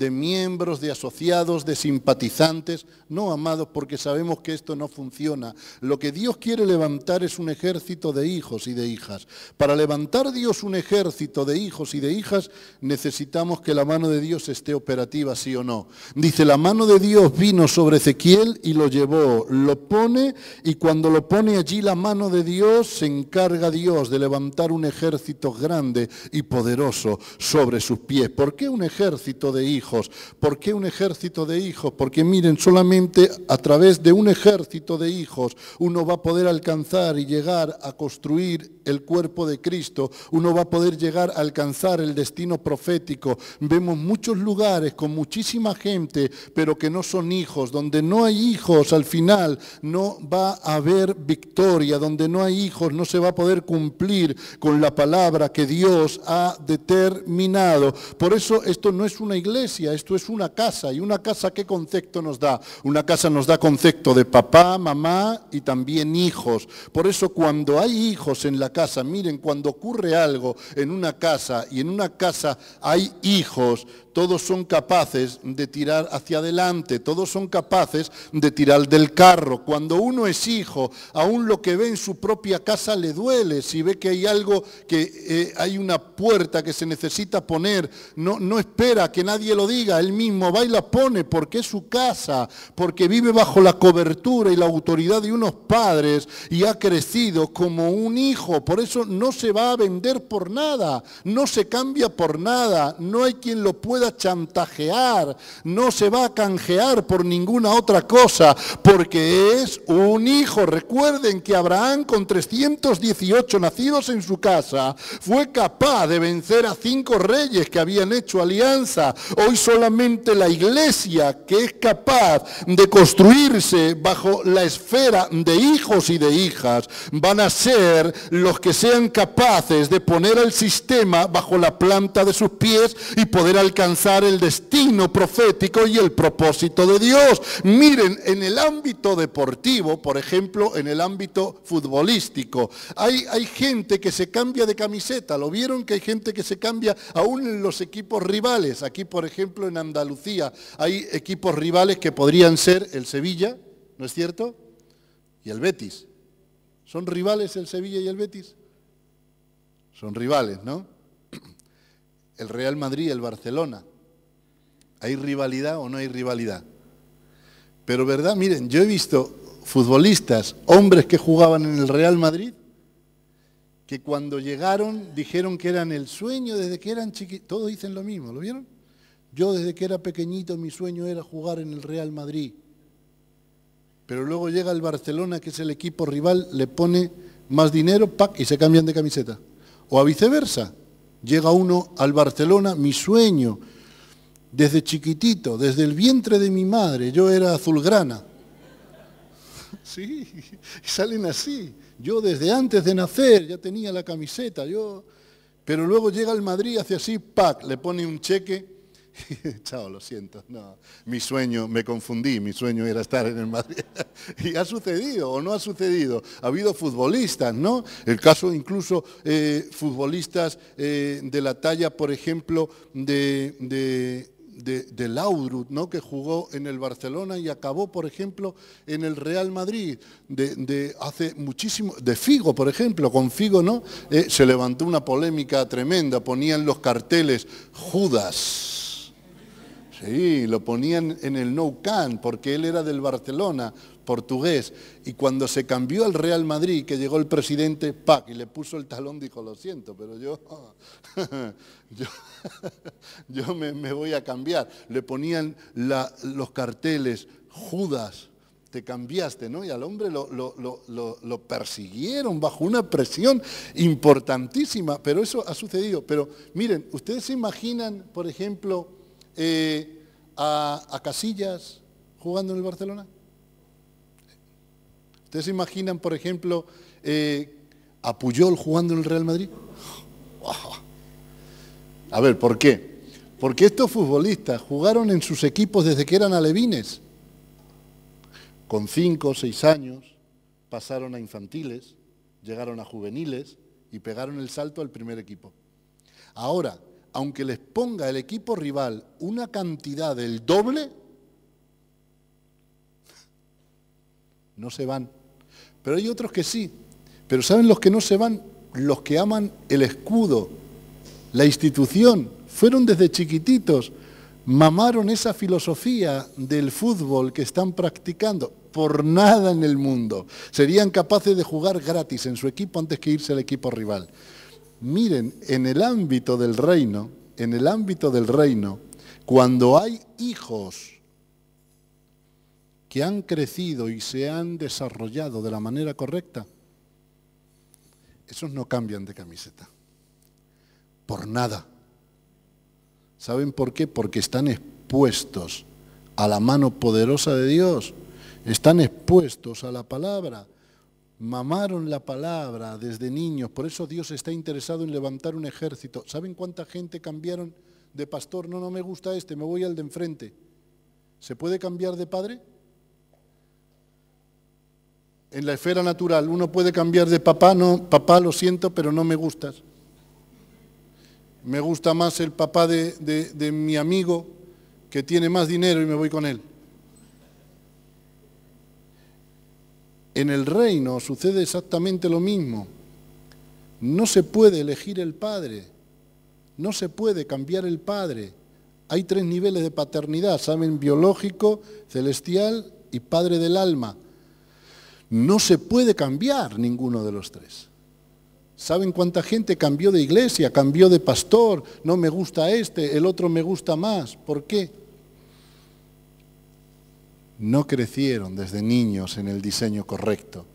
miembros, de asociados, de simpatizantes. No, amados, porque sabemos que esto no funciona. Lo que Dios quiere levantar es un ejército de hijos y de hijas. Para levantar Dios un ejército de hijos y de hijas, necesitamos que la mano de Dios esté operativa, sí o no. Dice, la mano de Dios vino sobre Ezequiel y lo llevó, lo pone, y cuando lo pone allí la mano de Dios, se encarga Dios de levantar un ejército grande y poderoso sobre sus pies. ¿Por qué un ejército de de hijos. ¿Por qué un ejército de hijos? Porque miren, solamente a través de un ejército de hijos uno va a poder alcanzar y llegar a construir el cuerpo de Cristo, uno va a poder llegar a alcanzar el destino profético. Vemos muchos lugares con muchísima gente, pero que no son hijos. Donde no hay hijos, al final no va a haber victoria. Donde no hay hijos, no se va a poder cumplir con la palabra que Dios ha determinado. Por eso esto no es una iglesia, esto es una casa. ¿Y una casa qué concepto nos da? Una casa nos da concepto de papá, mamá y también hijos. Por eso cuando hay hijos en la casa, miren, cuando ocurre algo en una casa y en una casa hay hijos, todos son capaces de tirar hacia adelante, todos son capaces de tirar del carro. Cuando uno es hijo, aún lo que ve en su propia casa le duele. Si ve que hay algo, que hay una puerta que se necesita poner, no espera que nadie lo diga, él mismo va y la pone porque es su casa, porque vive bajo la cobertura y la autoridad de unos padres y ha crecido como un hijo. Por eso no se va a vender por nada, no se cambia por nada, no hay quien lo pueda chantajear, no se va a canjear por ninguna otra cosa, porque es un hijo. Recuerden que Abraham, con 318 nacidos en su casa, fue capaz de vencer a 5 reyes que habían hecho alianza. Hoy solamente la iglesia, que es capaz de construirse bajo la esfera de hijos y de hijas, van a ser los que sean capaces de poner al sistema bajo la planta de sus pies y poder alcanzar el destino profético y el propósito de Dios. Miren, en el ámbito deportivo, por ejemplo, en el ámbito futbolístico, hay gente que se cambia de camiseta. ¿Lo vieron? Que hay gente que se cambia aún en los equipos rivales. Aquí, por ejemplo, en Andalucía, hay equipos rivales que podrían ser el Sevilla, ¿no es cierto? Y el Betis. ¿Son rivales el Sevilla y el Betis? Son rivales, ¿no? El Real Madrid y el Barcelona. ¿Hay rivalidad o no hay rivalidad? Pero verdad, miren, yo he visto futbolistas, hombres que jugaban en el Real Madrid, que cuando llegaron dijeron que eran el sueño desde que eran chiquitos. Todos dicen lo mismo, ¿lo vieron? Yo desde que era pequeñito mi sueño era jugar en el Real Madrid. Pero luego llega el Barcelona, que es el equipo rival, le pone más dinero, ¡pac!, y se cambian de camiseta. O a viceversa. Llega uno al Barcelona, mi sueño, desde chiquitito, desde el vientre de mi madre, yo era azulgrana. Sí, salen así. Yo desde antes de nacer ya tenía la camiseta, pero luego llega al Madrid, hace así, ¡pac!, le pone un cheque. Chao, lo siento, no, mi sueño, me confundí, mi sueño era estar en el Madrid. Y ha sucedido o no ha sucedido. Ha habido futbolistas, ¿no? El caso incluso futbolistas de la talla, por ejemplo, de Laudrup, ¿no?, que jugó en el Barcelona y acabó, por ejemplo, en el Real Madrid. Hace muchísimo, de Figo, por ejemplo, con Figo, ¿no? Se levantó una polémica tremenda, ponían los carteles Judas. Sí, lo ponían en el Nou Camp, porque él era del Barcelona, portugués, y cuando se cambió al Real Madrid, que llegó el presidente, ¡pac!, y le puso el talón, dijo, lo siento, pero yo me voy a cambiar. Le ponían los carteles, Judas, te cambiaste, ¿no? Y al hombre lo persiguieron bajo una presión importantísima, pero eso ha sucedido. Pero miren, ¿ustedes se imaginan, por ejemplo, a Casillas jugando en el Barcelona? ¿Ustedes se imaginan, por ejemplo, a Puyol jugando en el Real Madrid? A ver, ¿por qué? Porque estos futbolistas jugaron en sus equipos desde que eran alevines. Con 5 o 6 años pasaron a infantiles, llegaron a juveniles y pegaron el salto al primer equipo. Ahora, aunque les ponga el equipo rival una cantidad del doble, no se van. Pero hay otros que sí. Pero ¿saben los que no se van? Los que aman el escudo, la institución. Fueron desde chiquititos, mamaron esa filosofía del fútbol que están practicando. Por nada en el mundo serían capaces de jugar gratis en su equipo antes que irse al equipo rival. Miren, en el ámbito del reino, Cuando hay hijos que han crecido y se han desarrollado de la manera correcta, esos no cambian de camiseta. Por nada. ¿Saben por qué? Porque están expuestos a la mano poderosa de Dios. Están expuestos a la palabra. Mamaron la palabra desde niños. Por eso Dios está interesado en levantar un ejército. ¿Saben cuánta gente cambiaron de pastor? No, no me gusta este, me voy al de enfrente. ¿Se puede cambiar de padre? En la esfera natural, uno puede cambiar de papá. No, papá, lo siento, pero no me gustas. Me gusta más el papá de mi amigo que tiene más dinero y me voy con él. En el reino sucede exactamente lo mismo. No se puede elegir el padre, no se puede cambiar el padre. Hay 3 niveles de paternidad, ¿saben? Biológico, celestial y padre del alma. No se puede cambiar ninguno de los 3. ¿Saben cuánta gente cambió de iglesia, cambió de pastor? No me gusta este, el otro me gusta más. ¿Por qué? No crecieron desde niños en el diseño correcto.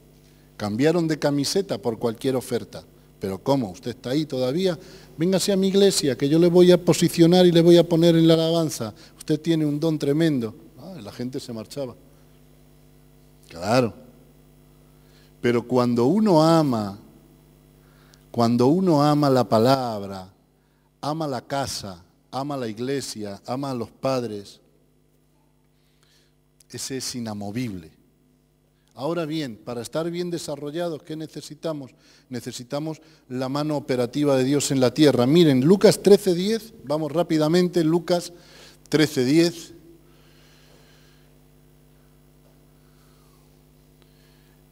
Cambiaron de camiseta por cualquier oferta. ¿Pero cómo? ¿Usted está ahí todavía? Véngase a mi iglesia, que yo le voy a posicionar y le voy a poner en la alabanza. Usted tiene un don tremendo. La gente se marchaba. Claro. Pero cuando uno ama la palabra, ama la casa, ama la iglesia, ama a los padres, ese es inamovible. Ahora bien, para estar bien desarrollados, ¿qué necesitamos? Necesitamos la mano operativa de Dios en la tierra. Miren, Lucas 13:10, vamos rápidamente, Lucas 13:10.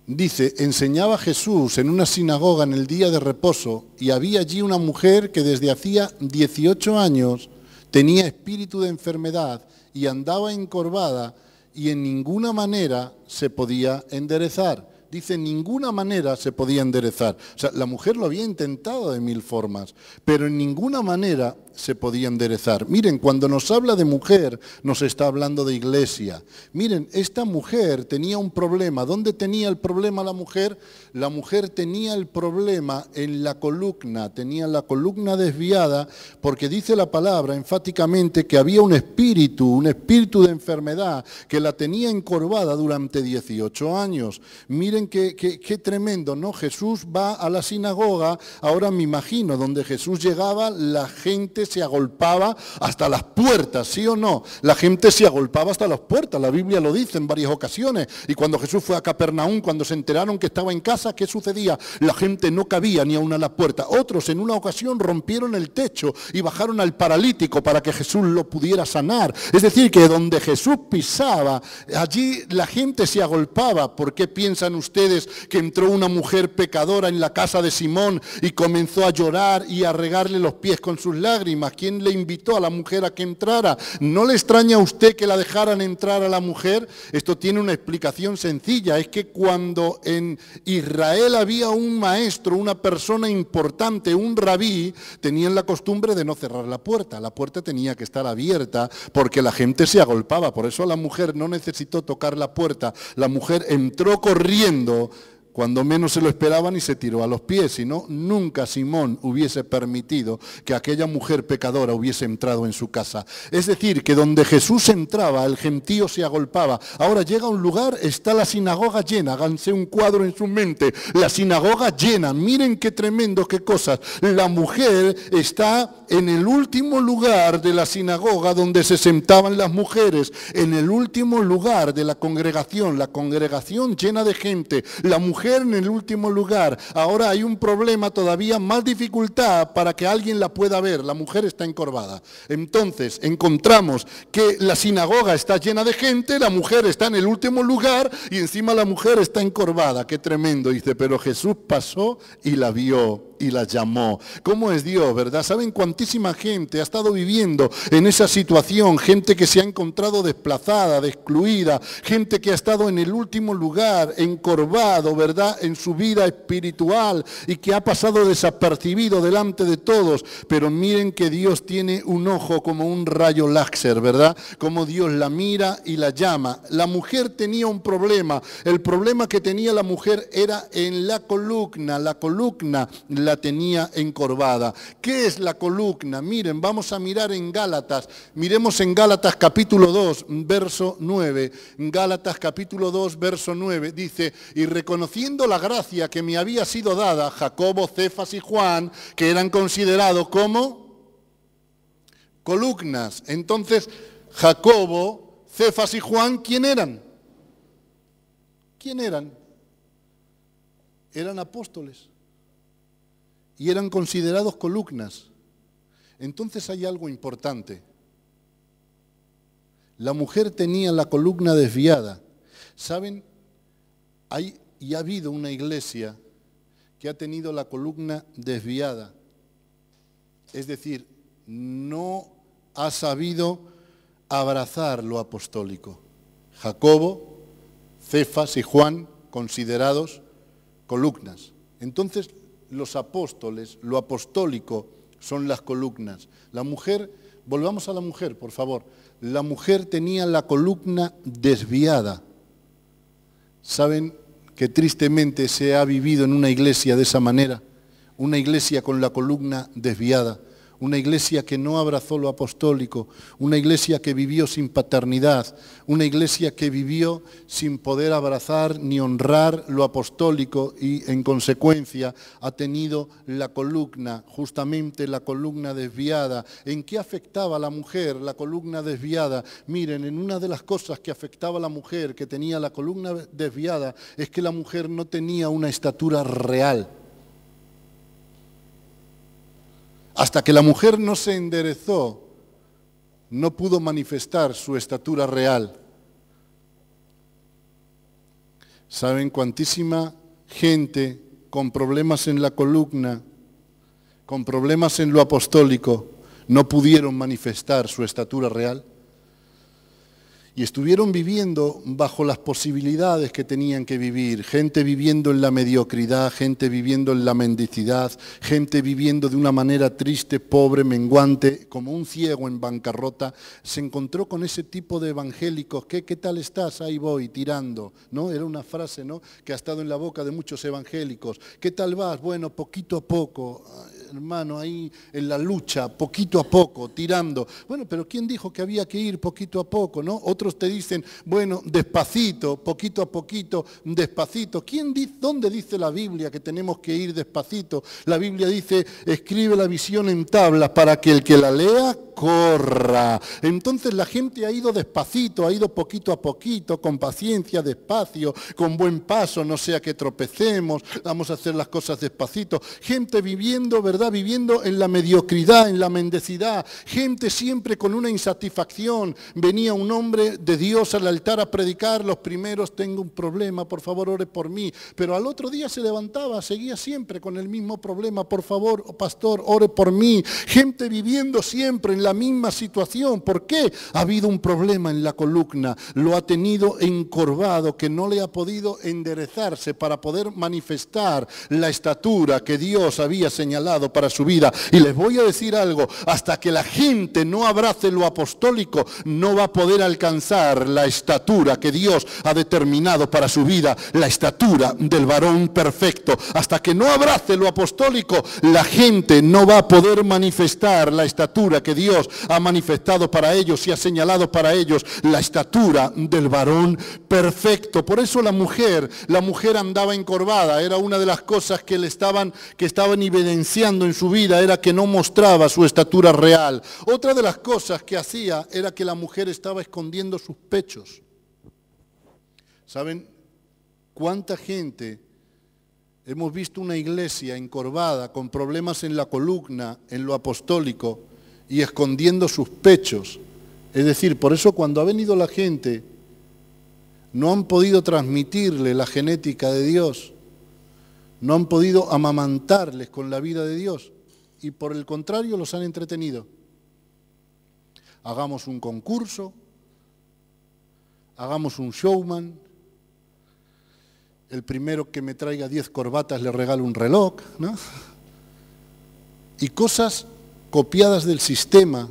Dice, enseñaba Jesús en una sinagoga en el día de reposo y había allí una mujer que desde hacía 18 años tenía espíritu de enfermedad y andaba encorvada y en ninguna manera se podía enderezar. Dice, en ninguna manera se podía enderezar. O sea, la mujer lo había intentado de 1000 formas, pero en ninguna manera se podía enderezar. Miren, cuando nos habla de mujer, nos está hablando de iglesia. Miren, esta mujer tenía un problema. ¿Dónde tenía el problema la mujer? La mujer tenía el problema en la columna, tenía la columna desviada, porque dice la palabra enfáticamente que había un espíritu de enfermedad que la tenía encorvada durante 18 años. Miren qué tremendo, ¿no? Jesús va a la sinagoga, ahora me imagino, donde Jesús llegaba, la gente se agolpaba hasta las puertas, ¿sí o no? La gente se agolpaba hasta las puertas, la Biblia lo dice en varias ocasiones. Y cuando Jesús fue a Capernaum, cuando se enteraron que estaba en casa, ¿qué sucedía? La gente no cabía ni aún a la puerta. Otros en una ocasión rompieron el techo y bajaron al paralítico para que Jesús lo pudiera sanar. Es decir, que donde Jesús pisaba, allí la gente se agolpaba. ¿Por qué piensan ustedes que entró una mujer pecadora en la casa de Simón y comenzó a llorar y a regarle los pies con sus lágrimas? ¿Quién le invitó a la mujer a que entrara? ¿No le extraña a usted que la dejaran entrar a la mujer? Esto tiene una explicación sencilla. Es que cuando en Israel había un maestro, una persona importante, un rabí, tenían la costumbre de no cerrar la puerta. La puerta tenía que estar abierta porque la gente se agolpaba. Por eso la mujer no necesitó tocar la puerta. La mujer entró corriendo cuando menos se lo esperaban y se tiró a los pies. Si no, nunca Simón hubiese permitido que aquella mujer pecadora hubiese entrado en su casa. Es decir, que donde Jesús entraba, el gentío se agolpaba. Ahora llega a un lugar, está la sinagoga llena. Háganse un cuadro en su mente. La sinagoga llena. Miren qué tremendo, qué cosas. La mujer está en el último lugar de la sinagoga donde se sentaban las mujeres. En el último lugar de la congregación llena de gente. La mujer en el último lugar. Ahora hay un problema, todavía más dificultad para que alguien la pueda ver. La mujer está encorvada. Entonces encontramos que la sinagoga está llena de gente, la mujer está en el último lugar y encima la mujer está encorvada. Qué tremendo. Dice, pero Jesús pasó y la vio. y la llamó. ¿Cómo es Dios, verdad? ¿Saben cuantísima gente ha estado viviendo en esa situación? Gente que se ha encontrado desplazada, excluida, gente que ha estado en el último lugar, encorvado, ¿verdad? En su vida espiritual y que ha pasado desapercibido delante de todos. Pero miren que Dios tiene un ojo como un rayo láser, ¿verdad? Como Dios la mira y la llama. La mujer tenía un problema. El problema que tenía la mujer era en la columna. La columna la tenía encorvada. ¿Qué es la columna? Miren, vamos a mirar en Gálatas. Miremos en Gálatas capítulo 2, verso 9. Gálatas capítulo 2, verso 9. Dice, y reconociendo la gracia que me había sido dada, Jacobo, Cefas y Juan, que eran considerados como columnas. Entonces, Jacobo, Cefas y Juan, ¿quién eran? ¿Quién eran? Eran apóstoles y eran considerados columnas. Entonces hay algo importante. La mujer tenía la columna desviada. ¿Saben? Hay y ha habido una iglesia que ha tenido la columna desviada. Es decir, no ha sabido abrazar lo apostólico. Jacobo, Cefas y Juan, considerados columnas. Entonces, los apóstoles, lo apostólico, son las columnas. La mujer, volvamos a la mujer, por favor. La mujer tenía la columna desviada. ¿Saben que tristemente se ha vivido en una iglesia de esa manera? Una iglesia con la columna desviada. Una iglesia que no abrazó lo apostólico, una iglesia que vivió sin paternidad, una iglesia que vivió sin poder abrazar ni honrar lo apostólico y en consecuencia ha tenido la columna, justamente la columna desviada. ¿En qué afectaba a la mujer la columna desviada? Miren, en una de las cosas que afectaba a la mujer que tenía la columna desviada es que la mujer no tenía una estatura real. Hasta que la mujer no se enderezó, no pudo manifestar su estatura real. ¿Saben cuantísima gente con problemas en la columna, con problemas en lo apostólico, no pudieron manifestar su estatura real? Y estuvieron viviendo bajo las posibilidades que tenían que vivir. Gente viviendo en la mediocridad, gente viviendo en la mendicidad, gente viviendo de una manera triste, pobre, menguante, como un ciego en bancarrota. Se encontró con ese tipo de evangélicos. ¿Qué tal estás? Ahí voy, tirando. ¿No? Era una frase, ¿no?, que ha estado en la boca de muchos evangélicos. ¿Qué tal vas? Bueno, poquito a poco, hermano, ahí en la lucha, poquito a poco, tirando. Bueno, pero ¿quién dijo que había que ir poquito a poco, no? Otros te dicen, bueno, despacito, poquito a poquito, despacito. ¿Dónde dice la Biblia que tenemos que ir despacito? La Biblia dice, escribe la visión en tablas para que el que la lea corra. Entonces la gente ha ido despacito, ha ido poquito a poquito, con paciencia, despacio, con buen paso, no sea que tropecemos, vamos a hacer las cosas despacito. Gente viviendo, ¿verdad? Viviendo en la mediocridad, en la mendicidad. Gente siempre con una insatisfacción. Venía un hombre de Dios al altar a predicar, los primeros, tengo un problema, por favor ore por mí. Pero al otro día se levantaba, seguía siempre con el mismo problema, por favor, pastor, ore por mí. Gente viviendo siempre en la misma situación. ¿Por qué? Ha habido un problema en la columna, lo ha tenido encorvado, que no le ha podido enderezarse para poder manifestar la estatura que Dios había señalado para su vida. Y les voy a decir algo, hasta que la gente no abrace lo apostólico, no va a poder alcanzar la estatura que Dios ha determinado para su vida, la estatura del varón perfecto. Hasta que no abrace lo apostólico, la gente no va a poder manifestar la estatura que Dios ha manifestado para ellos y ha señalado para ellos, la estatura del varón perfecto. Por eso la mujer andaba encorvada. Era una de las cosas que estaban evidenciando en su vida, era que no mostraba su estatura real. Otra de las cosas que hacía era que la mujer estaba escondiendo sus pechos. ¿Saben cuánta gente hemos visto una iglesia encorvada, con problemas en la columna, en lo apostólico, y escondiendo sus pechos? Es decir, por eso cuando ha venido la gente, no han podido transmitirle la genética de Dios, no han podido amamantarles con la vida de Dios y por el contrario los han entretenido. Hagamos un concurso, hagamos un showman, el primero que me traiga 10 corbatas le regalo un reloj, ¿no? Y cosas copiadas del sistema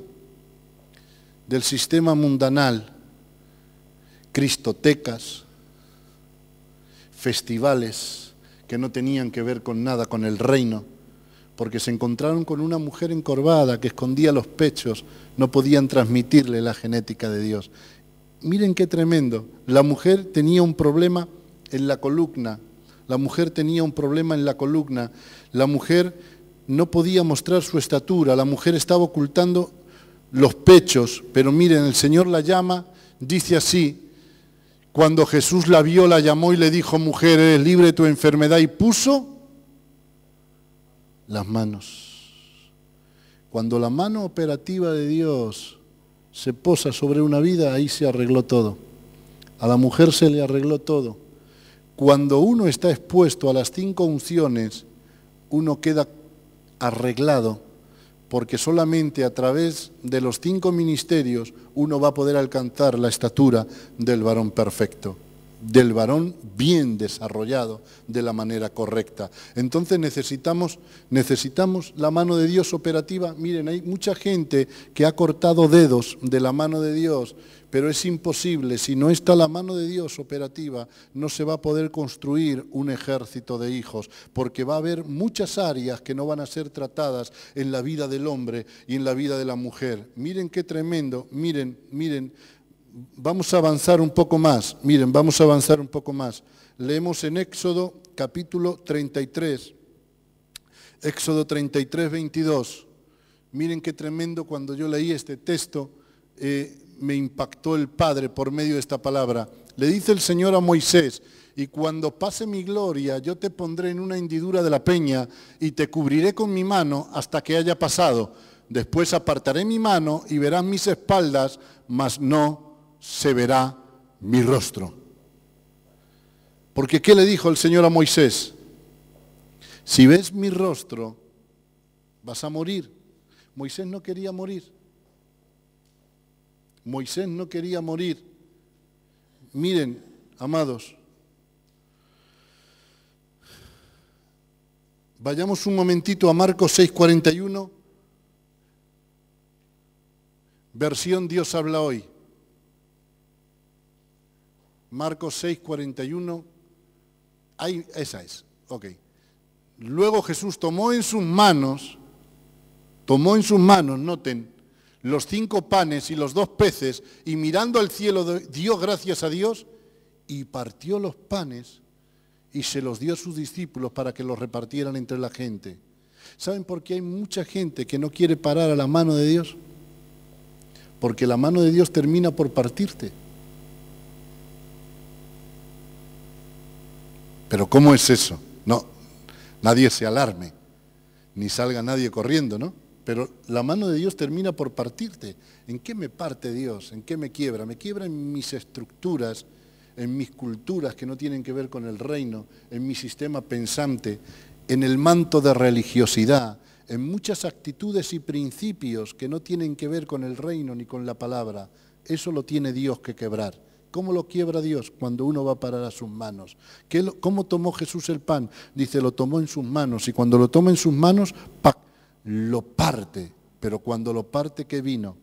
mundanal, cristotecas, festivales que no tenían que ver con nada con el reino, porque se encontraron con una mujer encorvada que escondía los pechos, no podían transmitirle la genética de Dios. Miren qué tremendo, la mujer tenía un problema en la columna, la mujer no podía mostrar su estatura, la mujer estaba ocultando los pechos, pero miren, el Señor la llama, dice así, cuando Jesús la vio, la llamó y le dijo, mujer, eres libre de tu enfermedad, y puso las manos. Cuando la mano operativa de Dios se posa sobre una vida, ahí se arregló todo. A la mujer se le arregló todo. Cuando uno está expuesto a las 5 unciones, uno queda arreglado, porque solamente a través de los 5 ministerios uno va a poder alcanzar la estatura del varón perfecto, del varón bien desarrollado de la manera correcta. Entonces necesitamos la mano de Dios operativa. Miren, hay mucha gente que ha cortado dedos de la mano de Dios, pero es imposible, si no está la mano de Dios operativa, no se va a poder construir un ejército de hijos, porque va a haber muchas áreas que no van a ser tratadas en la vida del hombre y en la vida de la mujer. Miren qué tremendo, miren, vamos a avanzar un poco más, Leemos en Éxodo capítulo 33, Éxodo 33, 22. Miren qué tremendo, cuando yo leí este texto, me impactó el Padre por medio de esta palabra. Le dice el Señor a Moisés, y cuando pase mi gloria, yo te pondré en una hendidura de la peña y te cubriré con mi mano hasta que haya pasado. Después apartaré mi mano y verás mis espaldas, mas no se verá mi rostro. Porque ¿qué le dijo el Señor a Moisés? Si ves mi rostro, vas a morir. Moisés no quería morir. Moisés no quería morir. Miren, amados, vayamos un momentito a Marcos 6:41, versión Dios habla hoy. Marcos 6:41, ahí, esa es, ok. Luego Jesús tomó en sus manos, noten, los 5 panes y los 2 peces, y mirando al cielo dio gracias a Dios y partió los panes y se los dio a sus discípulos para que los repartieran entre la gente. ¿Saben por qué hay mucha gente que no quiere parar a la mano de Dios? Porque la mano de Dios termina por partirte. Pero ¿cómo es eso? No, nadie se alarme, ni salga nadie corriendo, ¿no? Pero la mano de Dios termina por partirte. ¿En qué me parte Dios? ¿En qué me quiebra? Me quiebra en mis estructuras, en mis culturas que no tienen que ver con el reino, en mi sistema pensante, en el manto de religiosidad, en muchas actitudes y principios que no tienen que ver con el reino ni con la palabra. Eso lo tiene Dios que quebrar. ¿Cómo lo quiebra Dios? Cuando uno va a parar a sus manos. ¿Cómo tomó Jesús el pan? Dice, lo tomó en sus manos, y cuando lo toma en sus manos, ¡pac!, lo parte, pero cuando lo parte, ¿qué vino?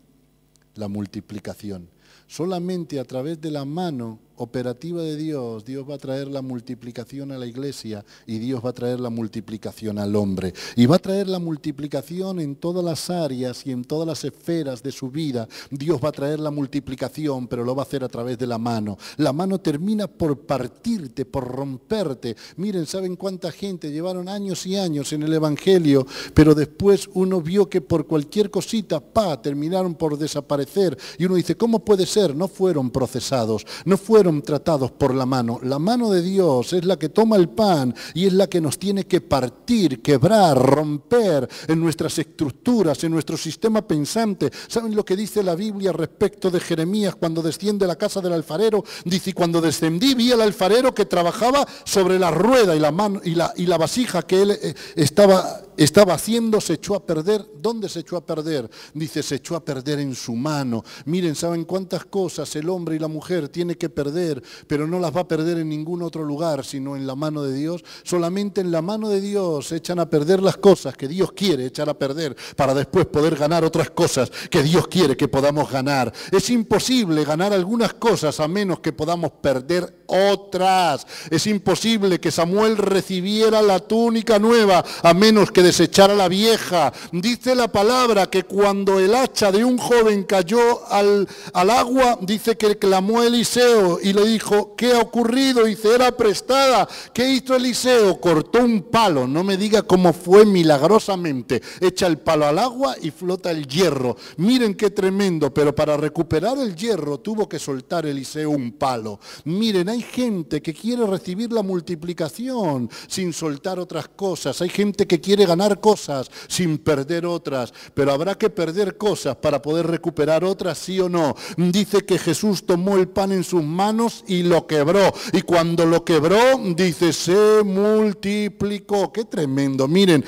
La multiplicación. Solamente a través de la mano operativa de Dios, Dios va a traer la multiplicación a la iglesia y Dios va a traer la multiplicación al hombre. Y va a traer la multiplicación en todas las áreas y en todas las esferas de su vida. Dios va a traer la multiplicación, pero lo va a hacer a través de la mano. La mano termina por partirte, por romperte. Miren, ¿saben cuánta gente llevaron años y años en el Evangelio, pero después uno vio que por cualquier cosita, terminaron por desaparecer? Y uno dice, ¿cómo puede ser? No fueron procesados, no fueron fueron tratados por la mano. La mano de Dios es la que toma el pan y es la que nos tiene que partir, quebrar, romper en nuestras estructuras, en nuestro sistema pensante. ¿Saben lo que dice la Biblia respecto de Jeremías cuando desciende a la casa del alfarero? Dice, cuando descendí vi al alfarero que trabajaba sobre la rueda y la mano y la vasija que él estaba haciendo se echó a perder. ¿Dónde se echó a perder? Dice, se echó a perder en su mano. Miren, ¿saben cuántas cosas el hombre y la mujer tiene que perder? Pero no las va a perder en ningún otro lugar, sino en la mano de Dios. Solamente en la mano de Dios se echan a perder las cosas que Dios quiere echar a perder para después poder ganar otras cosas que Dios quiere que podamos ganar. Es imposible ganar algunas cosas a menos que podamos perder otras. Es imposible que Samuel recibiera la túnica nueva a menos que desechara la vieja. Dice la palabra que cuando el hacha de un joven cayó al agua, dice que clamó Eliseo y le dijo, ¿qué ha ocurrido? Dice, era prestada. ¿Qué hizo Eliseo? Cortó un palo. No me diga cómo fue milagrosamente. Echa el palo al agua y flota el hierro. Miren qué tremendo, pero para recuperar el hierro tuvo que soltar Eliseo un palo. Miren, hay gente que quiere recibir la multiplicación sin soltar otras cosas. Hay gente que quiere ganar cosas sin perder otras, pero habrá que perder cosas para poder recuperar otras, ¿sí o no? Dice que Jesús tomó el pan en sus manos y lo quebró, y cuando lo quebró, dice, se multiplicó. ¡Qué tremendo! Miren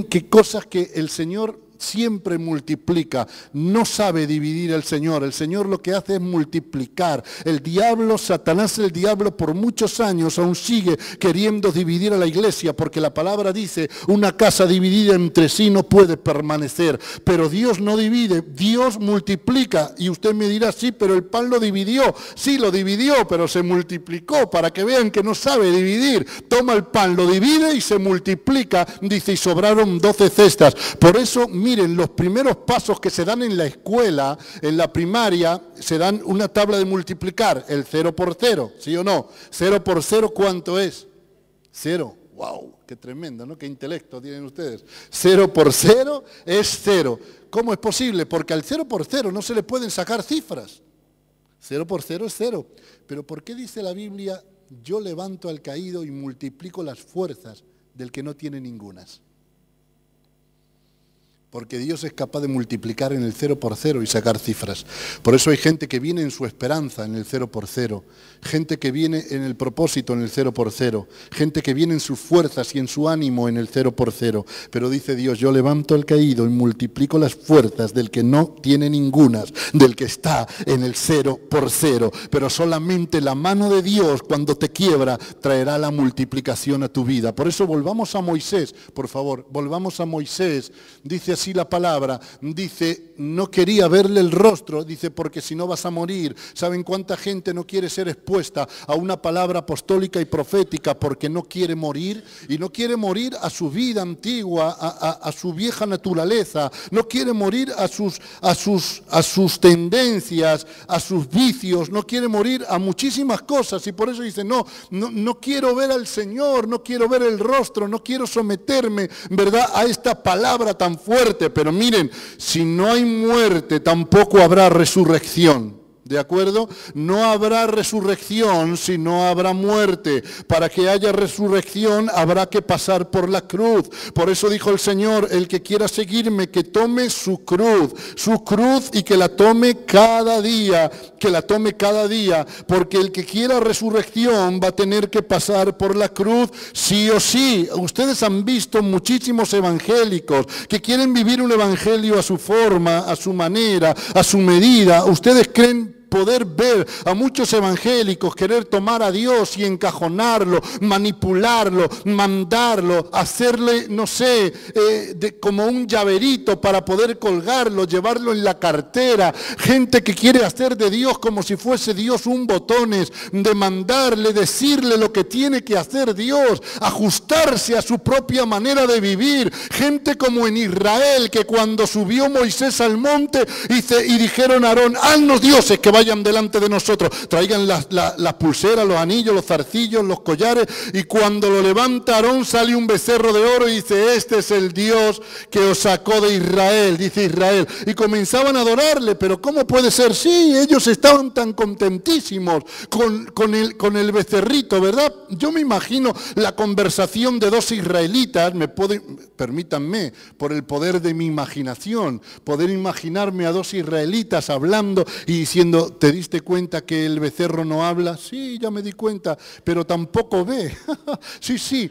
qué cosas que el Señor siempre multiplica. No sabe dividir el Señor lo que hace es multiplicar. El diablo, Satanás el diablo por muchos años aún sigue queriendo dividir a la iglesia, porque la palabra dice, una casa dividida entre sí no puede permanecer, pero Dios no divide, Dios multiplica. Y usted me dirá, sí, pero el pan lo dividió. Sí, lo dividió, pero se multiplicó, para que vean que no sabe dividir. Toma el pan, lo divide y se multiplica, dice, y sobraron 12 cestas. Por eso, miren, los primeros pasos que se dan en la escuela, en la primaria, se dan una tabla de multiplicar, el 0 por 0, ¿sí o no? 0 por 0, ¿cuánto es? 0. ¡Wow! ¡Qué tremendo!, ¿no? ¡Qué intelecto tienen ustedes! 0 por 0 es 0. ¿Cómo es posible? Porque al 0 por 0 no se le pueden sacar cifras. 0 por 0 es 0. Pero ¿por qué dice la Biblia, yo levanto al caído y multiplico las fuerzas del que no tiene ningunas? Porque Dios es capaz de multiplicar en el 0 por 0 y sacar cifras. Por eso hay gente que viene en su esperanza en el 0 por 0, gente que viene en el propósito en el 0 por 0, gente que viene en sus fuerzas y en su ánimo en el 0 por 0. Pero dice Dios, yo levanto al caído y multiplico las fuerzas del que no tiene ningunas, del que está en el 0 por 0. Pero solamente la mano de Dios, cuando te quiebra, traerá la multiplicación a tu vida. Por eso volvamos a Moisés, por favor, volvamos a Moisés. Dice así la palabra, dice, no quería verle el rostro, dice, porque si no vas a morir. ¿Saben cuánta gente no quiere ser expuesta a una palabra apostólica y profética porque no quiere morir? Y no quiere morir a su vida antigua, a su vieja naturaleza, no quiere morir a sus tendencias, a sus vicios, no quiere morir a muchísimas cosas, y por eso dice, no quiero ver al Señor, no quiero ver el rostro, no quiero someterme, ¿verdad?, a esta palabra tan fuerte. Pero miren, si no hay muerte, tampoco habrá resurrección. ¿De acuerdo? No habrá resurrección si no habrá muerte. Para que haya resurrección habrá que pasar por la cruz. Por eso dijo el Señor, el que quiera seguirme, que tome su cruz y que la tome cada día, porque el que quiera resurrección va a tener que pasar por la cruz sí o sí. Ustedes han visto muchísimos evangélicos que quieren vivir un evangelio a su forma, a su manera, a su medida. Ustedes creen poder ver a muchos evangélicos querer tomar a Dios y encajonarlo, manipularlo, mandarlo, hacerle, no sé, como un llaverito para poder colgarlo, llevarlo en la cartera. Gente que quiere hacer de Dios como si fuese Dios un botones, de mandarle, decirle lo que tiene que hacer Dios, ajustarse a su propia manera de vivir. Gente como en Israel, que cuando subió Moisés al monte y dijeron a Aarón, haznos dioses que vayan vayan delante de nosotros, traigan las pulseras, los anillos, los zarcillos, los collares, y cuando lo levanta Aarón sale un becerro de oro y dice, este es el Dios que os sacó de Israel, dice Israel. Y comenzaban a adorarle, pero ¿cómo puede ser? Sí, ellos estaban tan contentísimos con el becerrito, ¿verdad? Yo me imagino la conversación de dos israelitas, permítanme, por el poder de mi imaginación, poder imaginarme a dos israelitas hablando y diciendo, ¿te diste cuenta que el becerro no habla? Sí, ya me di cuenta, pero tampoco ve. Sí,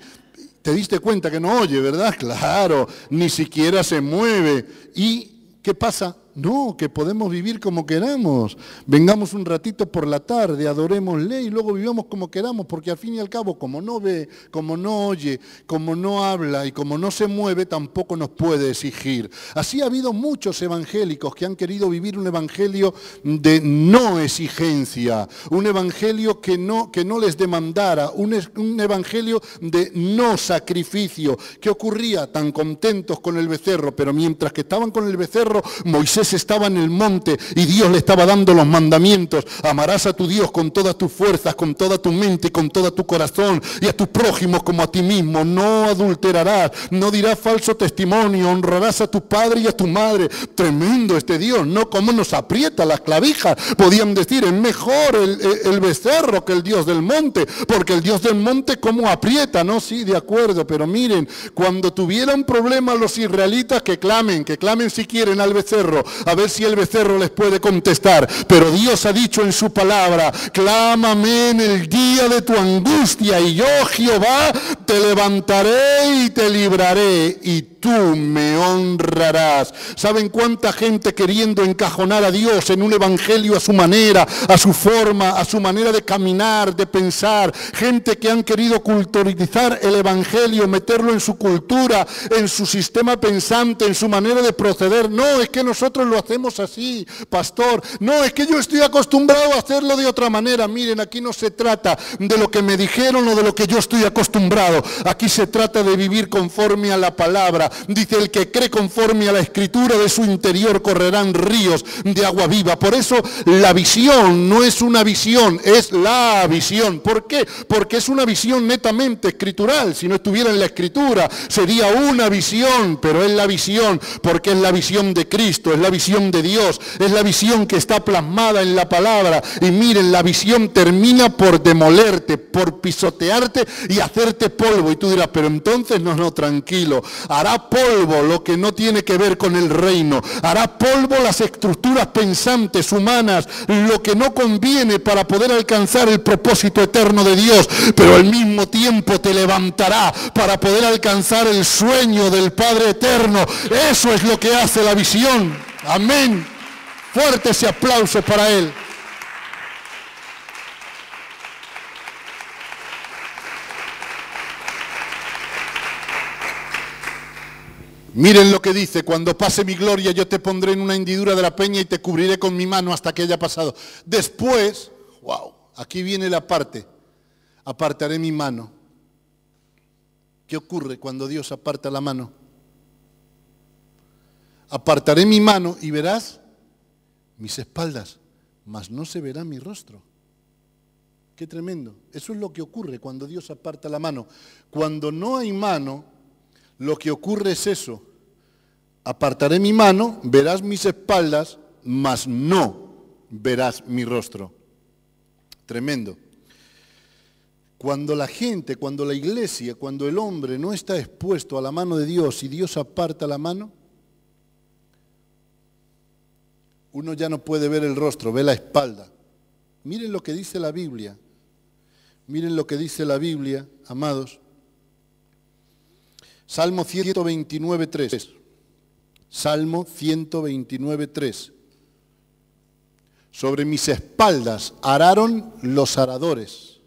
¿te diste cuenta que no oye, verdad? Claro, ni siquiera se mueve. ¿Y qué pasa? No, que podemos vivir como queramos. Vengamos un ratito por la tarde, adorémosle y luego vivamos como queramos, porque al fin y al cabo, como no ve, como no oye, como no habla y como no se mueve, tampoco nos puede exigir. Así ha habido muchos evangélicos que han querido vivir un evangelio de no exigencia, un evangelio que no les demandara, un evangelio de no sacrificio. ¿Qué ocurría? Tan contentos con el becerro, pero mientras que estaban con el becerro, Moisés estaba en el monte y Dios le estaba dando los mandamientos. Amarás a tu Dios con todas tus fuerzas, con toda tu mente y con todo tu corazón, y a tus prójimos como a ti mismo. No adulterarás, no dirás falso testimonio, honrarás a tu padre y a tu madre. Tremendo este Dios, ¿no? Cómo nos aprieta las clavijas. Podían decir, es mejor el becerro que el Dios del monte, porque el Dios del monte cómo aprieta, ¿no? Sí, de acuerdo, pero miren, cuando tuvieran problemas los israelitas, que clamen si quieren al becerro, a ver si el becerro les puede contestar. Pero Dios ha dicho en su palabra, clámame en el día de tu angustia y yo, Jehová, te levantaré y te libraré y tú me honrarás. ¿Saben cuánta gente queriendo encajonar a Dios en un evangelio a su manera, a su forma, a su manera de caminar, de pensar? Gente que han querido culturizar el evangelio, meterlo en su cultura, en su sistema pensante, en su manera de proceder. No, es que nosotros lo hacemos así, pastor. No, es que yo estoy acostumbrado a hacerlo de otra manera. Miren, aquí no se trata de lo que me dijeron o de lo que yo estoy acostumbrado. Aquí se trata de vivir conforme a la palabra. Dice, el que cree conforme a la escritura, de su interior correrán ríos de agua viva. Por eso la visión no es una visión, es la visión. ¿Por qué? Porque es una visión netamente escritural. Si no estuviera en la escritura sería una visión, pero es la visión porque es la visión de Cristo, es la visión de Dios, es la visión que está plasmada en la palabra. Y miren, la visión termina por demolerte, por pisotearte y hacerte polvo. Y tú dirás, pero entonces no, tranquilo, hará polvo lo que no tiene que ver con el reino, hará polvo las estructuras pensantes humanas, lo que no conviene para poder alcanzar el propósito eterno de Dios, pero al mismo tiempo te levantará para poder alcanzar el sueño del Padre eterno. Eso es lo que hace la visión. Amén. Fuerte ese aplauso para Él. Miren lo que dice, cuando pase mi gloria yo te pondré en una hendidura de la peña y te cubriré con mi mano hasta que haya pasado. Después, wow, aquí viene la parte, apartaré mi mano. ¿Qué ocurre cuando Dios aparta la mano? Apartaré mi mano y verás mis espaldas, mas no se verá mi rostro. Qué tremendo. Eso es lo que ocurre cuando Dios aparta la mano. Cuando no hay mano, lo que ocurre es eso. Apartaré mi mano, verás mis espaldas, mas no verás mi rostro. Tremendo. Cuando la gente, cuando la iglesia, cuando el hombre no está expuesto a la mano de Dios y Dios aparta la mano, uno ya no puede ver el rostro, ve la espalda. Miren lo que dice la Biblia. Miren lo que dice la Biblia, amados. Salmo 129.3. Salmo 129.3. Sobre mis espaldas araron los aradores.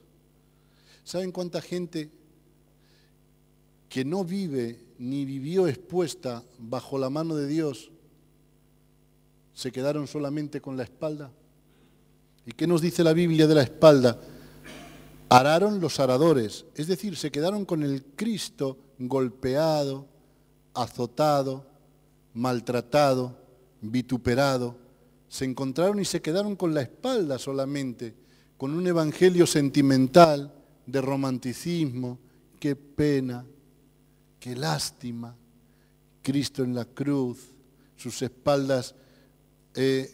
¿Saben cuánta gente que no vive ni vivió expuesta bajo la mano de Dios se quedaron solamente con la espalda? ¿Y qué nos dice la Biblia de la espalda? Araron los aradores, es decir, se quedaron con el Cristo golpeado, azotado, maltratado, vituperado, Se encontraron y se quedaron con la espalda solamente, con un evangelio sentimental, de romanticismo. Qué pena, qué lástima. Cristo en la cruz, sus espaldas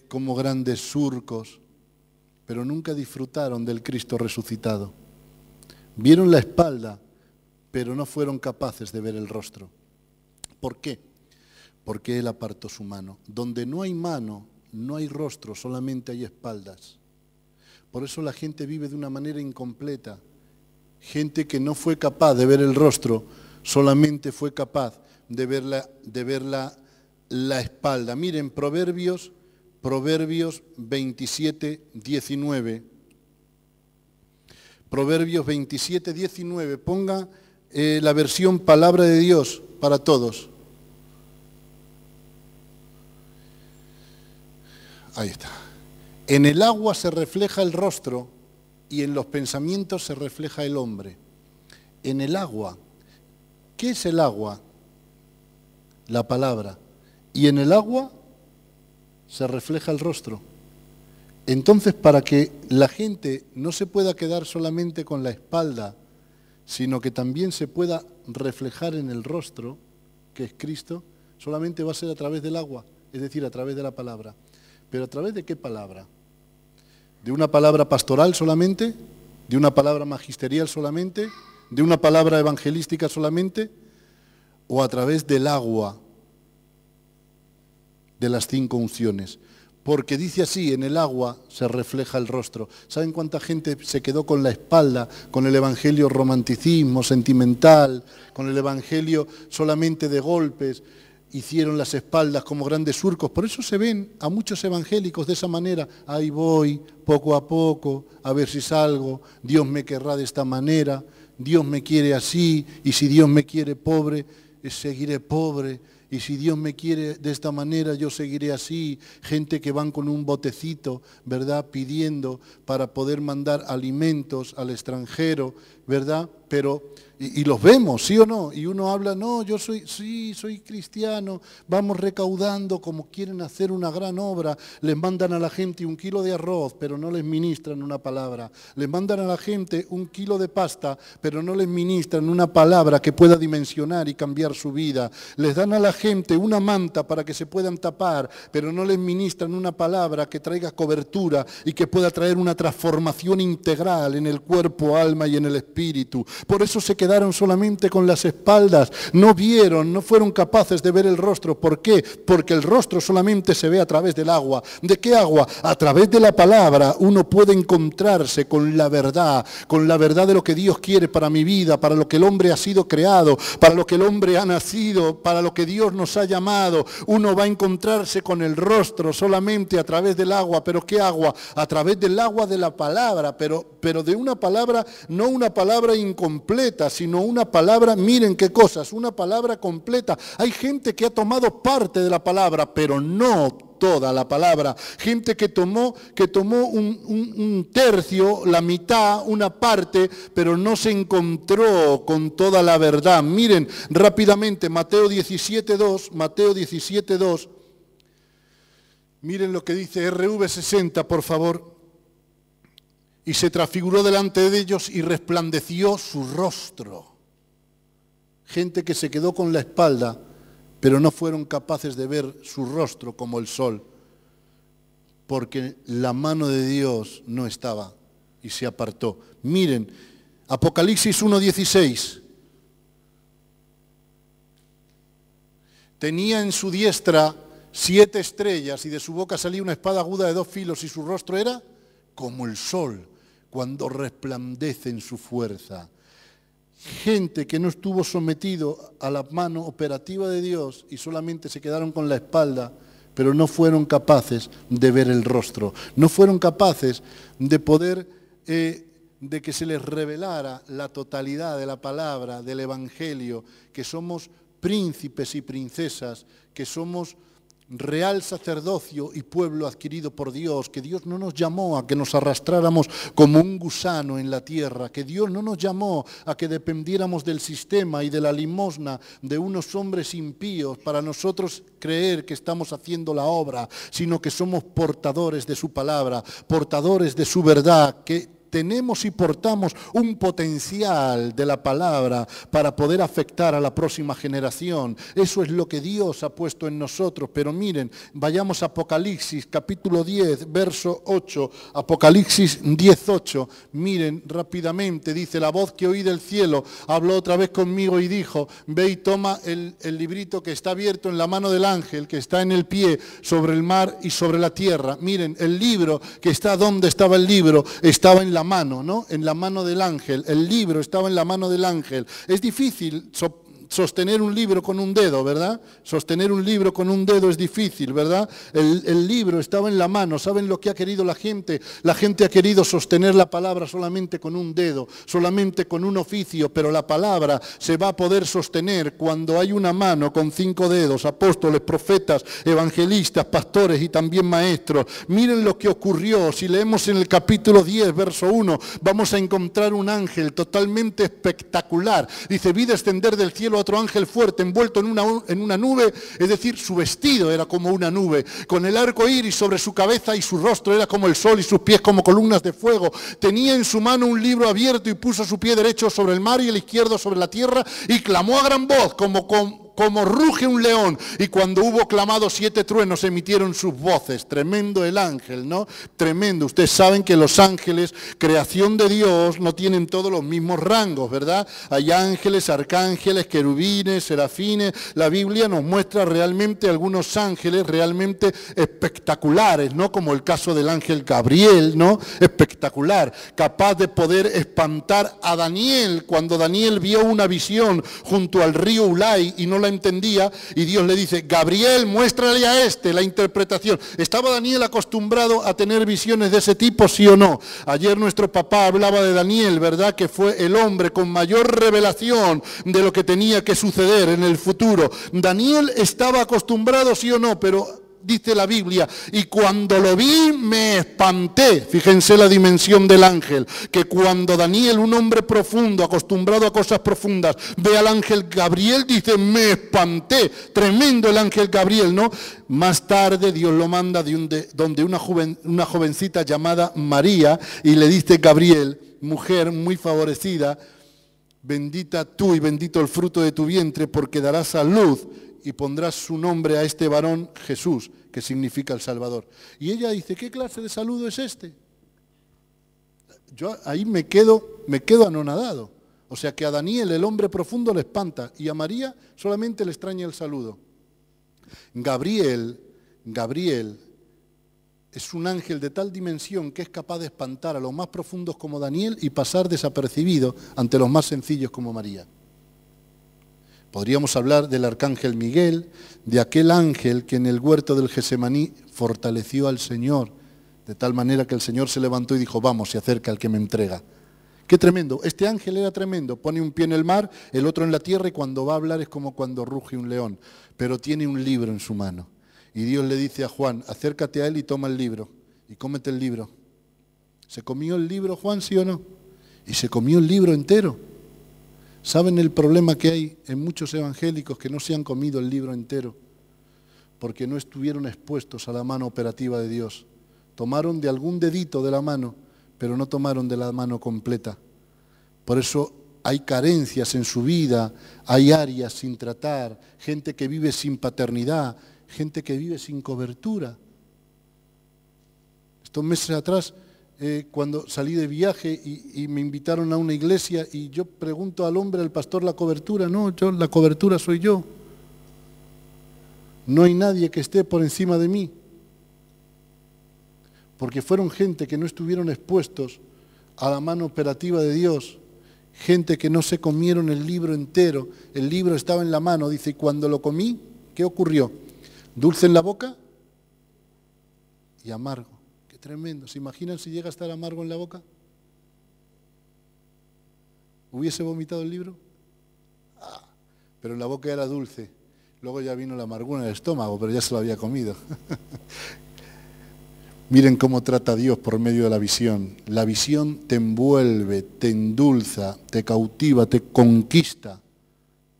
como grandes surcos, pero nunca disfrutaron del Cristo resucitado. Vieron la espalda, pero no fueron capaces de ver el rostro. ¿Por qué? Porque Él apartó su mano. Donde no hay mano, no hay rostro, solamente hay espaldas. Por eso la gente vive de una manera incompleta. Gente que no fue capaz de ver el rostro, solamente fue capaz de ver la espalda. Miren, Proverbios 27, 19. Proverbios 27, 19. Ponga la versión Palabra de Dios para todos. Ahí está. En el agua se refleja el rostro y en los pensamientos se refleja el hombre. En el agua. ¿Qué es el agua? La palabra. Y en el agua se refleja el rostro. Entonces, para que la gente no se pueda quedar solamente con la espalda, sino que también se pueda reflejar en el rostro, que es Cristo, solamente va a ser a través del agua, es decir, a través de la palabra. ¿Pero a través de qué palabra? ¿De una palabra pastoral solamente? ¿De una palabra magisterial solamente? ¿De una palabra evangelística solamente? ¿O a través del agua de las 5 unciones? Porque dice así, en el agua se refleja el rostro. ¿Saben cuánta gente se quedó con la espalda, con el evangelio romanticismo, sentimental, con el evangelio solamente de golpes? Hicieron las espaldas como grandes surcos. Por eso se ven a muchos evangélicos de esa manera. Ahí voy, poco a poco, a ver si salgo. Dios me querrá de esta manera. Dios me quiere así. Y si Dios me quiere pobre, seguiré pobre. Y si Dios me quiere de esta manera, yo seguiré así. Gente que van con un botecito, ¿verdad?, pidiendo para poder mandar alimentos al extranjero, ¿verdad? Pero, y los vemos, ¿sí o no? Y uno habla, no, yo soy cristiano, vamos recaudando como quieren hacer una gran obra. Les mandan a la gente 1 kilo de arroz, pero no les ministran una palabra. Les mandan a la gente 1 kilo de pasta, pero no les ministran una palabra que pueda dimensionar y cambiar su vida. Les dan a la gente una manta para que se puedan tapar, pero no les ministran una palabra que traiga cobertura y que pueda traer una transformación integral en el cuerpo, alma y en el espíritu. Por eso se quedaron solamente con las espaldas, no vieron, no fueron capaces de ver el rostro. ¿Por qué? Porque el rostro solamente se ve a través del agua. ¿De qué agua? A través de la palabra uno puede encontrarse con la verdad de lo que Dios quiere para mi vida, para lo que el hombre ha sido creado, para lo que el hombre ha nacido, para lo que Dios nos ha llamado. Uno va a encontrarse con el rostro solamente a través del agua. ¿Pero qué agua? A través del agua de la palabra, pero de una palabra, no una palabra incompleta, sino una palabra, miren qué cosas, una palabra completa. Hay gente que ha tomado parte de la palabra, pero no toda la palabra. Gente que tomó un tercio, la mitad, una parte, pero no se encontró con toda la verdad. Miren rápidamente Mateo 17:2, miren lo que dice RV60, por favor. Y se transfiguró delante de ellos y resplandeció su rostro. Gente que se quedó con la espalda, pero no fueron capaces de ver su rostro como el sol, porque la mano de Dios no estaba y se apartó. Miren, Apocalipsis 1:16. Tenía en su diestra 7 estrellas y de su boca salía una espada aguda de 2 filos y su rostro era como el sol cuando resplandece en su fuerza. Gente que no estuvo sometido a la mano operativa de Dios y solamente se quedaron con la espalda, pero no fueron capaces de ver el rostro. No fueron capaces de poder, de que se les revelara la totalidad de la palabra, del Evangelio, que somos príncipes y princesas, que somos real sacerdocio y pueblo adquirido por Dios, que Dios no nos llamó a que nos arrastráramos como un gusano en la tierra, que Dios no nos llamó a que dependiéramos del sistema y de la limosna de unos hombres impíos para nosotros creer que estamos haciendo la obra, sino que somos portadores de su palabra, portadores de su verdad, que tenemos y portamos un potencial de la palabra para poder afectar a la próxima generación. Eso es lo que Dios ha puesto en nosotros. Pero miren, vayamos a Apocalipsis, capítulo 10, verso 8. Apocalipsis 10, 8. Miren rápidamente, dice: la voz que oí del cielo habló otra vez conmigo y dijo: ve y toma el librito que está abierto en la mano del ángel, que está en el pie sobre el mar y sobre la tierra. Miren, el libro que está donde estaba el libro, estaba en la mano, ¿no? En la mano del ángel. El libro estaba en la mano del ángel. Es difícil sostener un libro con un dedo, ¿verdad? Sostener un libro con un dedo es difícil, ¿verdad? El libro estaba en la mano. ¿Saben lo que ha querido la gente? La gente ha querido sostener la palabra solamente con un dedo, solamente con un oficio, pero la palabra se va a poder sostener cuando hay una mano con 5 dedos, apóstoles, profetas, evangelistas, pastores y también maestros. Miren lo que ocurrió. Si leemos en el capítulo 10, verso 1, vamos a encontrar un ángel totalmente espectacular. Dice: vi descender del cielo otro ángel fuerte, envuelto en una nube, es decir, su vestido era como una nube, con el arco iris sobre su cabeza, y su rostro era como el sol y sus pies como columnas de fuego. Tenía en su mano un libro abierto y puso su pie derecho sobre el mar y el izquierdo sobre la tierra, y clamó a gran voz como ruge un león, y cuando hubo clamado 7 truenos emitieron sus voces. Tremendo el ángel, ¿no? Tremendo. Ustedes saben que los ángeles, creación de Dios, no tienen todos los mismos rangos, ¿verdad? Hay ángeles, arcángeles, querubines, serafines. La Biblia nos muestra realmente algunos ángeles realmente espectaculares, ¿no? Como el caso del ángel Gabriel, ¿no? Espectacular, capaz de poder espantar a Daniel cuando Daniel vio una visión junto al río Ulai y no la entendía, y Dios le dice: Gabriel, muéstrale a este la interpretación. ¿Estaba Daniel acostumbrado a tener visiones de ese tipo, sí o no? Ayer nuestro papá hablaba de Daniel, ¿verdad? Que fue el hombre con mayor revelación de lo que tenía que suceder en el futuro. Daniel estaba acostumbrado, sí o no, pero dice la Biblia: y cuando lo vi me espanté. Fíjense la dimensión del ángel, que cuando Daniel, un hombre profundo, acostumbrado a cosas profundas, ve al ángel Gabriel, dice: me espanté. Tremendo el ángel Gabriel, ¿no? Más tarde Dios lo manda donde una jovencita llamada María, y le dice: Gabriel, mujer muy favorecida, bendita tú y bendito el fruto de tu vientre, porque darás a luz y pondrás su nombre a este varón Jesús, que significa el Salvador. Y ella dice: ¿qué clase de saludo es este? Yo ahí me quedo anonadado. O sea que a Daniel, el hombre profundo, le espanta, y a María solamente le extraña el saludo. Gabriel es un ángel de tal dimensión que es capaz de espantar a los más profundos como Daniel y pasar desapercibido ante los más sencillos como María. Podríamos hablar del arcángel Miguel, de aquel ángel que en el huerto del Getsemaní fortaleció al Señor, de tal manera que el Señor se levantó y dijo: vamos, se acerca el que me entrega. Qué tremendo. Este ángel era tremendo. Pone un pie en el mar, el otro en la tierra, y cuando va a hablar es como cuando ruge un león. Pero tiene un libro en su mano. Y Dios le dice a Juan: acércate a él y toma el libro, y cómete el libro. ¿Se comió el libro Juan, sí o no? Y se comió el libro entero. ¿Saben el problema que hay en muchos evangélicos que no se han comido el libro entero? Porque no estuvieron expuestos a la mano operativa de Dios. Tomaron de algún dedito de la mano, pero no tomaron de la mano completa. Por eso hay carencias en su vida, hay áreas sin tratar, gente que vive sin paternidad, gente que vive sin cobertura. Estos meses atrás, cuando salí de viaje y me invitaron a una iglesia, y yo pregunto al hombre, al pastor, la cobertura. No, la cobertura soy yo. No hay nadie que esté por encima de mí. Porque fueron gente que no estuvieron expuestos a la mano operativa de Dios, gente que no se comieron el libro entero. El libro estaba en la mano, dice, y cuando lo comí, ¿qué ocurrió? Dulce en la boca y amargo. Tremendo. ¿Se imaginan si llega a estar amargo en la boca? ¿Hubiese vomitado el libro? Pero en la boca era dulce. Luego ya vino la amargura en el estómago, pero ya se lo había comido. Miren cómo trata Dios por medio de la visión. La visión te envuelve, te endulza, te cautiva, te conquista,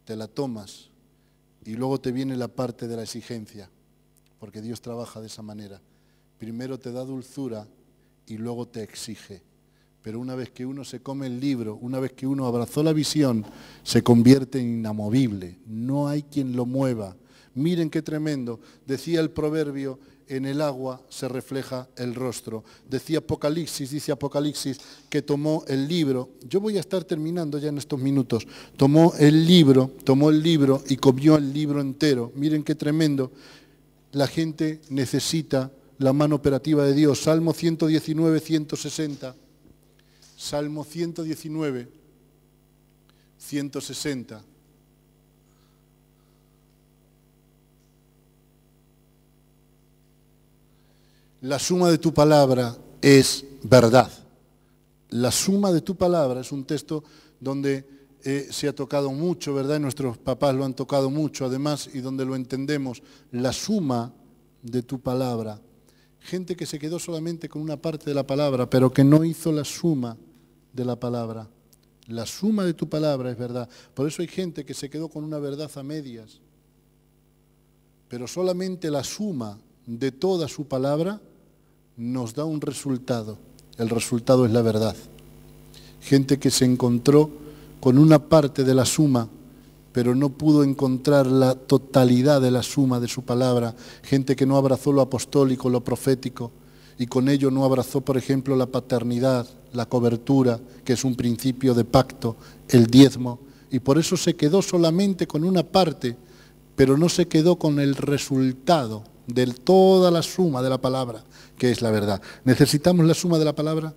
te la tomas y luego te viene la parte de la exigencia, porque Dios trabaja de esa manera. Primero te da dulzura y luego te exige. Pero una vez que uno se come el libro, una vez que uno abrazó la visión, se convierte en inamovible. No hay quien lo mueva. Miren qué tremendo. Decía el proverbio, en el agua se refleja el rostro. Decía Apocalipsis, dice Apocalipsis, que tomó el libro. Yo voy a estar terminando ya en estos minutos. Tomó el libro y comió el libro entero. Miren qué tremendo. La gente necesita la mano operativa de Dios. Salmo 119, 160. Salmo 119, 160. La suma de tu palabra es verdad. La suma de tu palabra es un texto donde se ha tocado mucho, ¿verdad? Nuestros papás lo han tocado mucho, además, y donde lo entendemos. La suma de tu palabra. Gente que se quedó solamente con una parte de la palabra, pero que no hizo la suma de la palabra. La suma de tu palabra es verdad. Por eso hay gente que se quedó con una verdad a medias. Pero solamente la suma de toda su palabra nos da un resultado. El resultado es la verdad. Gente que se encontró con una parte de la suma, pero no pudo encontrar la totalidad de la suma de su palabra. Gente que no abrazó lo apostólico, lo profético, y con ello no abrazó, por ejemplo, la paternidad, la cobertura, que es un principio de pacto, el diezmo, y por eso se quedó solamente con una parte, pero no se quedó con el resultado de toda la suma de la palabra, que es la verdad. ¿Necesitamos la suma de la palabra?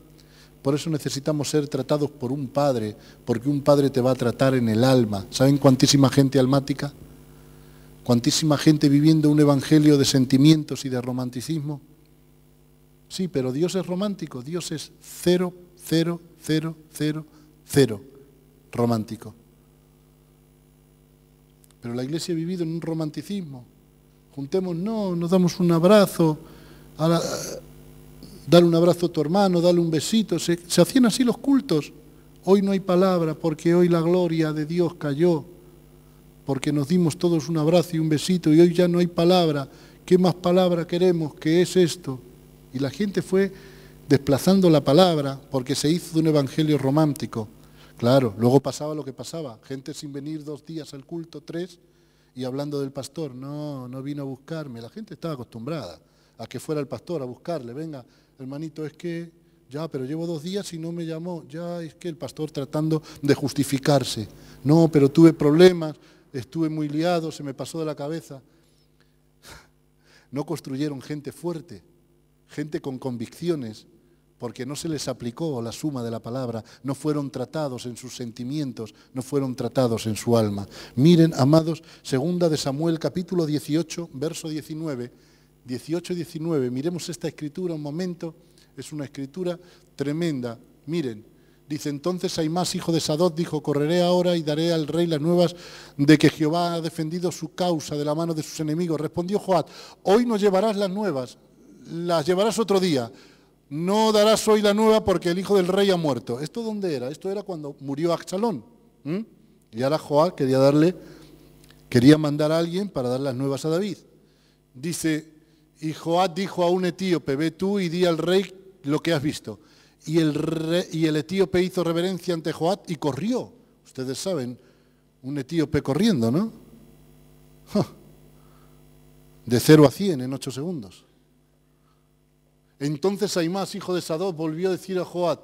Por eso necesitamos ser tratados por un padre, porque un padre te va a tratar en el alma. ¿Saben cuantísima gente almática? ¿Cuantísima gente viviendo un evangelio de sentimientos y de romanticismo? Sí, pero Dios es romántico, Dios es 0, 0, 0, 0, 0 romántico. Pero la iglesia ha vivido en un romanticismo. Juntémonos, nos damos un abrazo, dale un abrazo a tu hermano, dale un besito. Se hacían así los cultos. Hoy no hay palabra porque hoy la gloria de Dios cayó, porque nos dimos todos un abrazo y un besito y hoy ya no hay palabra. ¿Qué más palabra queremos? ¿Qué es esto? Y la gente fue desplazando la palabra porque se hizo de un evangelio romántico. Claro, luego pasaba lo que pasaba. Gente sin venir 2 días al culto, 3, y hablando del pastor. No vino a buscarme. La gente estaba acostumbrada a que fuera el pastor a buscarle. Venga, hermanito, es que ya, pero llevo 2 días y no me llamó. Ya, es que el pastor tratando de justificarse. No, pero tuve problemas, estuve muy liado, se me pasó de la cabeza. No construyeron gente fuerte. Gente con convicciones, porque no se les aplicó la suma de la palabra, no fueron tratados en sus sentimientos, no fueron tratados en su alma. Miren, amados, 2 de Samuel, capítulo 18, verso 19, 18-19, miremos esta escritura un momento, es una escritura tremenda. Miren, dice, entonces Aimás, hijo de Sadok, dijo, correré ahora y daré al rey las nuevas de que Jehová ha defendido su causa de la mano de sus enemigos. Respondió Joab, hoy no llevarás las nuevas, las llevarás otro día. No darás hoy la nueva porque el hijo del rey ha muerto. ¿Esto dónde era? Esto era cuando murió Absalón. Y ahora Joab quería mandar a alguien para dar las nuevas a David. Dice, y Joab dijo a un etíope, ve tú y di al rey lo que has visto. Y el etíope hizo reverencia ante Joab y corrió. Ustedes saben, un etíope corriendo, ¿no? De 0 a 100 en 8 segundos. Entonces Aimás, hijo de Sadok, volvió a decir a Joab,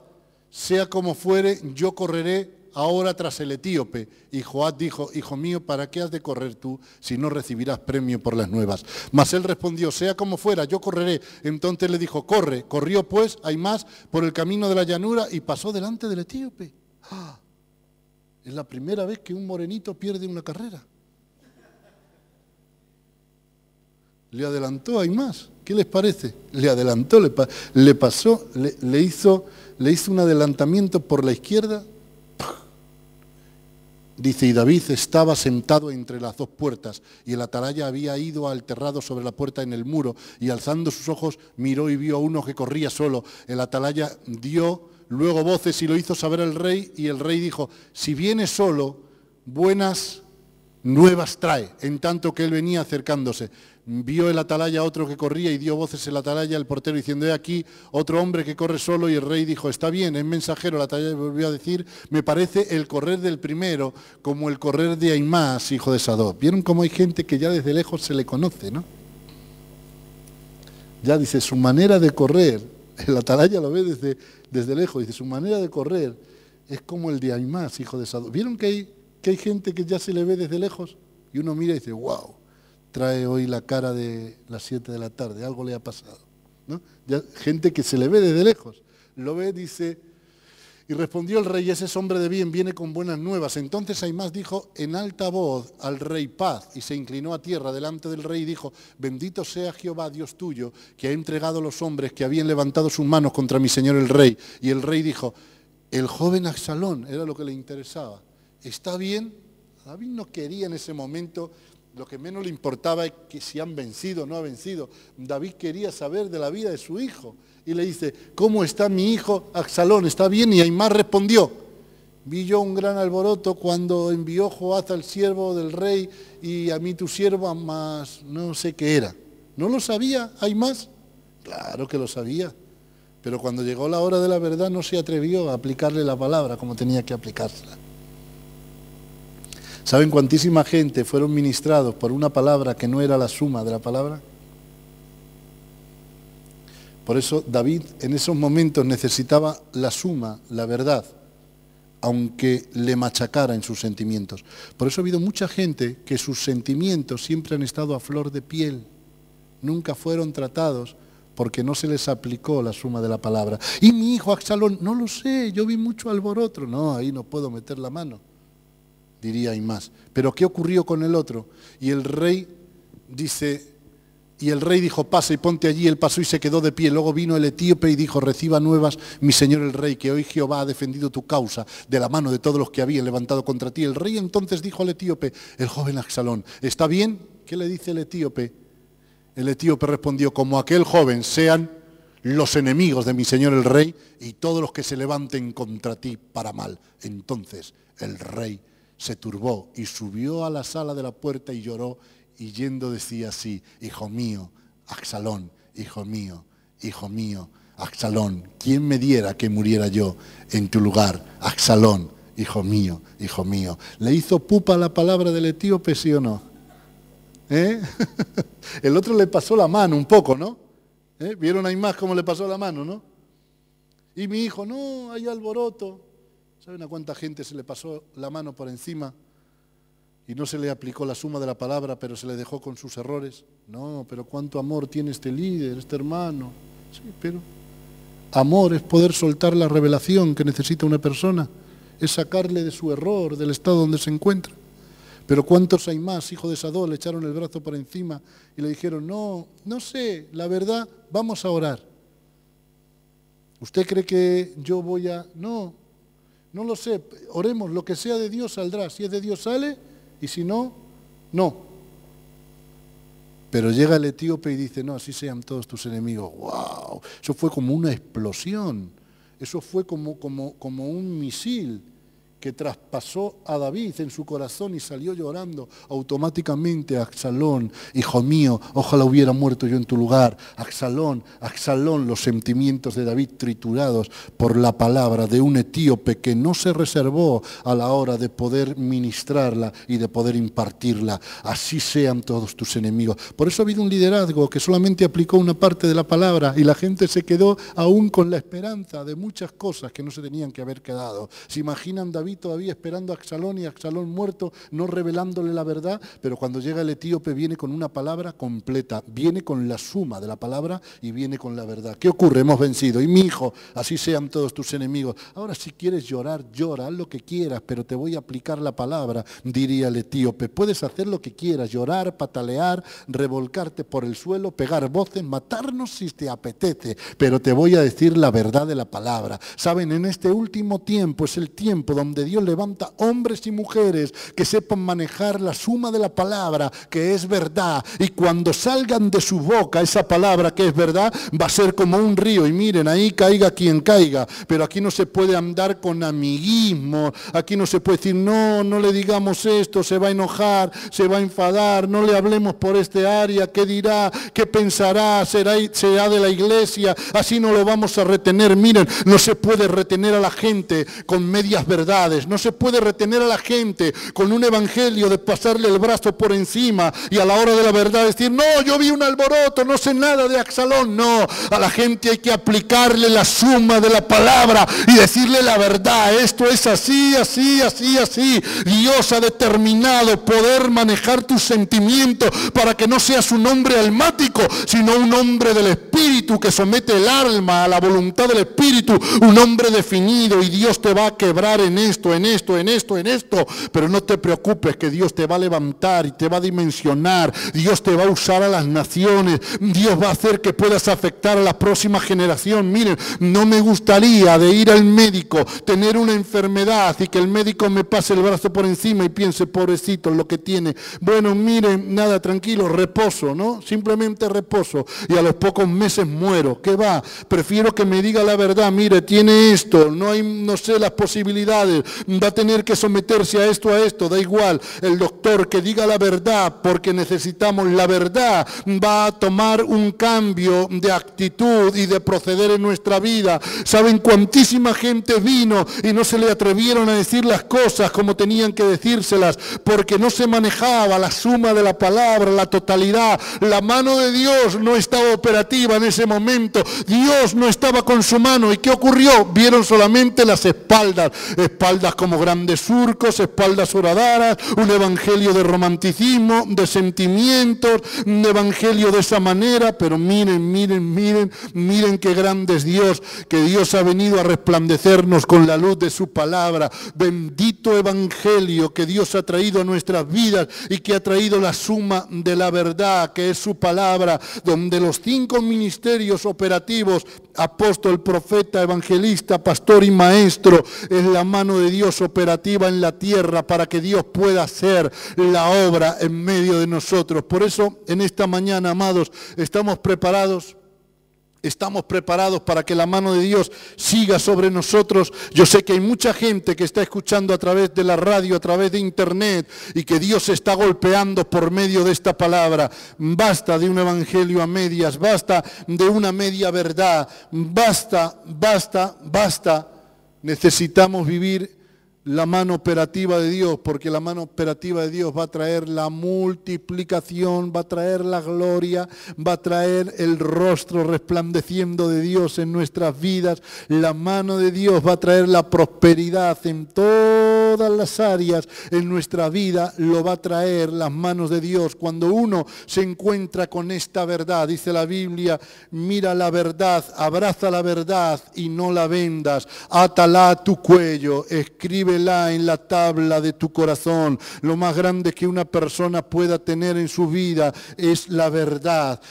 sea como fuere, yo correré ahora tras el etíope. Y Joab dijo, hijo mío, ¿para qué has de correr tú si no recibirás premio por las nuevas? Mas él respondió, sea como fuera, yo correré. Entonces le dijo, corre. Corrió pues Aimás por el camino de la llanura y pasó delante del etíope. Es la primera vez que un morenito pierde una carrera. Le adelantó a Aimás. ¿Qué les parece? Le adelantó, le pasó, le hizo un adelantamiento por la izquierda Dice, y David estaba sentado entre las dos puertas, y el atalaya había ido al terrado sobre la puerta en el muro, y alzando sus ojos miró y vio a uno que corría solo. El atalaya dio luego voces y lo hizo saber al rey, y el rey dijo, si viene solo, buenas nuevas trae. En tanto que él venía acercándose, vio el atalaya a otro que corría y dio voces el atalaya al portero diciendo, he aquí otro hombre que corre solo, y el rey dijo, está bien, es mensajero. El atalaya volvió a decir, me parece el correr del primero como el correr de Aimás, hijo de Sadoc. ¿Vieron cómo hay gente que ya desde lejos se le conoce, no? Ya dice, su manera de correr, el atalaya lo ve desde lejos, dice, su manera de correr es como el de Aimás, hijo de Sadoc. ¿Vieron que hay gente que ya se le ve desde lejos? Y uno mira y dice, wow, trae hoy la cara de las 7 de la tarde, algo le ha pasado, ¿no? Ya, gente que se le ve desde lejos, lo ve, dice, y respondió el rey, ese es hombre de bien, viene con buenas nuevas. Entonces Aimás dijo en alta voz al rey, paz, y se inclinó a tierra delante del rey y dijo, bendito sea Jehová, Dios tuyo, que ha entregado a los hombres que habían levantado sus manos contra mi señor el rey. Y el rey dijo, el joven Absalón, era lo que le interesaba, ¿está bien? David no quería en ese momento, lo que menos le importaba es que si han vencido o no ha vencido. David quería saber de la vida de su hijo. Y le dice, ¿cómo está mi hijo Absalón? ¿Está bien? Y Aimás respondió, vi yo un gran alboroto cuando envió Joab al siervo del rey y a mí tu siervo, más no sé qué era. ¿No lo sabía Aimás? Claro que lo sabía. Pero cuando llegó la hora de la verdad no se atrevió a aplicarle la palabra como tenía que aplicársela. ¿Saben cuantísima gente fueron ministrados por una palabra que no era la suma de la palabra? Por eso David en esos momentos necesitaba la suma, la verdad, aunque le machacara en sus sentimientos. Por eso ha habido mucha gente que sus sentimientos siempre han estado a flor de piel, nunca fueron tratados porque no se les aplicó la suma de la palabra. Y mi hijo Absalón, no lo sé, yo vi mucho alboroto. No, ahí no puedo meter la mano, diría Aimás. Pero ¿qué ocurrió con el otro? Y el rey dice, y el rey dijo, pasa y ponte allí. Él pasó y se quedó de pie. Luego vino el etíope y dijo, reciba nuevas, mi señor el rey, que hoy Jehová ha defendido tu causa de la mano de todos los que habían levantado contra ti. El rey entonces dijo al etíope, el joven Absalón, ¿está bien? ¿Qué le dice el etíope? El etíope respondió, como aquel joven sean los enemigos de mi señor el rey y todos los que se levanten contra ti para mal. Entonces el rey se turbó y subió a la sala de la puerta y lloró, y yendo decía así, hijo mío, Absalón, hijo mío, Absalón, ¿quién me diera que muriera yo en tu lugar? Absalón, hijo mío, hijo mío. ¿Le hizo pupa la palabra del etíope, sí o no? El otro le pasó la mano un poco, ¿no? ¿Vieron ahí más cómo le pasó la mano, no? Y mi hijo, no, hay alboroto. ¿Saben a cuánta gente se le pasó la mano por encima y no se le aplicó la suma de la palabra, pero se le dejó con sus errores? No, pero cuánto amor tiene este líder, este hermano. Sí, pero amor es poder soltar la revelación que necesita una persona, es sacarle de su error, del estado donde se encuentra. Pero ¿cuántos hay más, hijo de Sadoc, le echaron el brazo por encima y le dijeron, no sé, la verdad, vamos a orar? ¿Usted cree que yo voy a...? No lo sé, oremos, lo que sea de Dios saldrá. Si es de Dios sale, y si no, no. Pero llega el etíope y dice, no, así sean todos tus enemigos. ¡Wow! Eso fue como una explosión, eso fue como un misil que traspasó a David en su corazón y salió llorando automáticamente. Absalón, hijo mío, ojalá hubiera muerto yo en tu lugar. Absalón, Absalón, los sentimientos de David triturados por la palabra de un etíope que no se reservó a la hora de poder ministrarla y de poder impartirla. Así sean todos tus enemigos. Por eso ha habido un liderazgo que solamente aplicó una parte de la palabra y la gente se quedó aún con la esperanza de muchas cosas que no se tenían que haber quedado. ¿Se imaginan David todavía esperando a Absalón y Absalón muerto, no revelándole la verdad? Pero cuando llega el etíope viene con una palabra completa, viene con la suma de la palabra y viene con la verdad. ¿Qué ocurre? Hemos vencido. Y mi hijo, así sean todos tus enemigos. Ahora si quieres llorar, llora, haz lo que quieras, pero te voy a aplicar la palabra, diría el etíope. Puedes hacer lo que quieras, llorar, patalear, revolcarte por el suelo, pegar voces, matarnos si te apetece, pero te voy a decir la verdad de la palabra. Saben, en este último tiempo es el tiempo donde donde Dios levanta hombres y mujeres que sepan manejar la suma de la palabra, que es verdad, y cuando salgan de su boca esa palabra que es verdad, va a ser como un río, y miren, ahí caiga quien caiga, pero aquí no se puede andar con amiguismo, aquí no se puede decir, no le digamos esto, se va a enojar, se va a enfadar, no le hablemos por este área, ¿qué dirá? ¿Qué pensará? ¿Será de la iglesia? Así no lo vamos a retener. Miren, no se puede retener a la gente con medias verdades, no se puede retener a la gente con un evangelio de pasarle el brazo por encima y a la hora de la verdad decir, no, yo vi un alboroto, no sé nada de Absalón. No, a la gente hay que aplicarle la suma de la palabra y decirle la verdad, esto es así, así, así, así. Dios ha determinado poder manejar tus sentimientos para que no seas un hombre almático, sino un hombre del Espíritu que somete el alma a la voluntad del Espíritu, un hombre definido, y Dios te va a quebrar en esto, en esto, en esto, en esto, pero no te preocupes que Dios te va a levantar y te va a dimensionar, Dios te va a usar a las naciones, Dios va a hacer que puedas afectar a la próxima generación. Miren, no me gustaría de ir al médico, tener una enfermedad y que el médico me pase el brazo por encima y piense, pobrecito, lo que tiene. Bueno, miren, nada, tranquilo, reposo, ¿no? Simplemente reposo y a los pocos meses muero. ¿Qué va? Prefiero que me diga la verdad, mire, tiene esto, no sé las posibilidades, va a tener que someterse a esto, da igual. El doctor que diga la verdad, porque necesitamos la verdad, va a tomar un cambio de actitud y de proceder en nuestra vida. ¿Saben cuantísima gente vino y no se le atrevieron a decir las cosas como tenían que decírselas? Porque no se manejaba la suma de la palabra, la totalidad. La mano de Dios no estaba operativa en ese momento. Dios no estaba con su mano. ¿Y qué ocurrió? Vieron solamente las espaldas como grandes surcos, espaldas horadadas, un evangelio de romanticismo, de sentimientos, un evangelio de esa manera. Pero miren qué grande es Dios, que Dios ha venido a resplandecernos con la luz de su palabra. Bendito evangelio que Dios ha traído a nuestras vidas y que ha traído la suma de la verdad, que es su palabra, donde los 5 ministerios operativos, apóstol, profeta, evangelista, pastor y maestro, es la mano de Dios operativa en la tierra para que Dios pueda hacer la obra en medio de nosotros. Por eso, en esta mañana, amados, estamos preparados para que la mano de Dios siga sobre nosotros. Yo sé que hay mucha gente que está escuchando a través de la radio, a través de internet, y que Dios está golpeando por medio de esta palabra. Basta de un evangelio a medias, basta de una media verdad, basta. Necesitamos vivir la mano operativa de Dios, porque la mano operativa de Dios va a traer la multiplicación, va a traer la gloria, va a traer el rostro resplandeciendo de Dios en nuestras vidas. La mano de Dios va a traer la prosperidad en todas las áreas en nuestra vida, lo va a traer las manos de Dios. Cuando uno se encuentra con esta verdad, dice la Biblia, mira la verdad, abraza la verdad y no la vendas, átala a tu cuello, escribe en la tabla de tu corazón. Lo más grande que una persona pueda tener en su vida es la verdad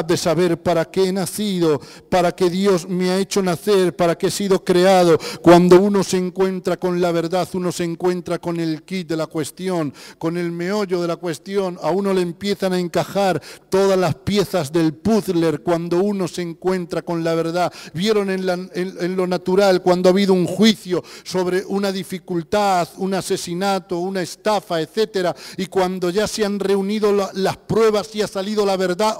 de saber para qué he nacido, para qué Dios me ha hecho nacer, para qué he sido creado. Cuando uno se encuentra con la verdad, uno se encuentra con el kit de la cuestión, con el meollo de la cuestión. A uno le empiezan a encajar todas las piezas del puzzle cuando uno se encuentra con la verdad. Vieron en lo natural cuando ha habido un juicio sobre una dificultad, un asesinato, una estafa, etcétera, y cuando ya se han reunido las pruebas y ha salido la verdad,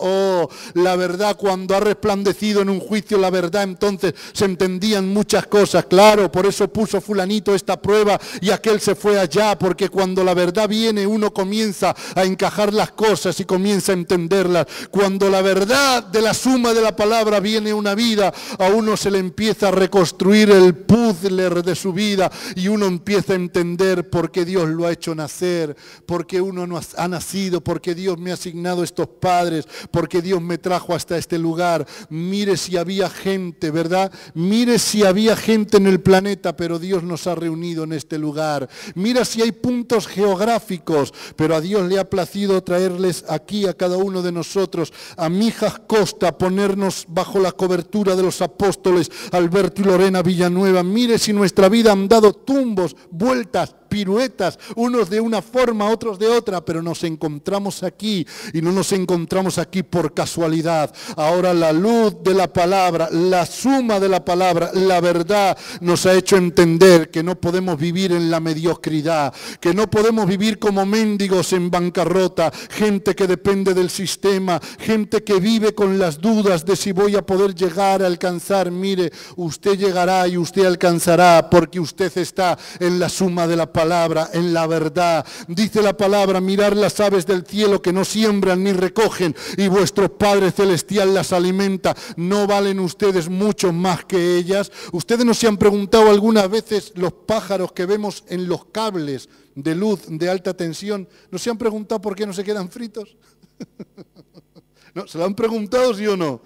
la verdad, cuando ha resplandecido en un juicio la verdad, entonces se entendían muchas cosas. Claro, por eso puso fulanito esta prueba y aquel se fue allá, porque cuando la verdad viene uno comienza a encajar las cosas y comienza a entenderlas. Cuando la verdad de la suma de la palabra viene una vida, a uno se le empieza a reconstruir el puzzle de su vida y uno empieza a entender por qué Dios lo ha hecho nacer, por qué uno no ha nacido, por qué Dios me ha asignado estos padres, por qué Dios me trajo hasta este lugar. Mire si había gente, ¿verdad? Mire si había gente en el planeta, pero Dios nos ha reunido en este lugar. Mira si hay puntos geográficos, pero a Dios le ha placido traerles aquí a cada uno de nosotros, a Mijas Costa, ponernos bajo la cobertura de los apóstoles Alberto y Lorena Villanueva. Mire si nuestra vida han dado tumbos, vueltas, piruetas, unos de una forma, otros de otra, pero nos encontramos aquí y no nos encontramos aquí por casualidad. Ahora la luz de la palabra, la suma de la palabra, la verdad nos ha hecho entender que no podemos vivir en la mediocridad, que no podemos vivir como mendigos en bancarrota, gente que depende del sistema, gente que vive con las dudas de si voy a poder llegar a alcanzar. Mire, usted llegará y usted alcanzará porque usted está en la suma de la palabra, en la verdad. Dice la palabra, mirar las aves del cielo que no siembran ni recogen y vuestro Padre Celestial las alimenta. ¿No valen ustedes mucho más que ellas? ¿Ustedes no se han preguntado algunas veces los pájaros que vemos en los cables de luz de alta tensión? ¿No se han preguntado por qué no se quedan fritos? ¿No? ¿Se lo han preguntado, sí o no?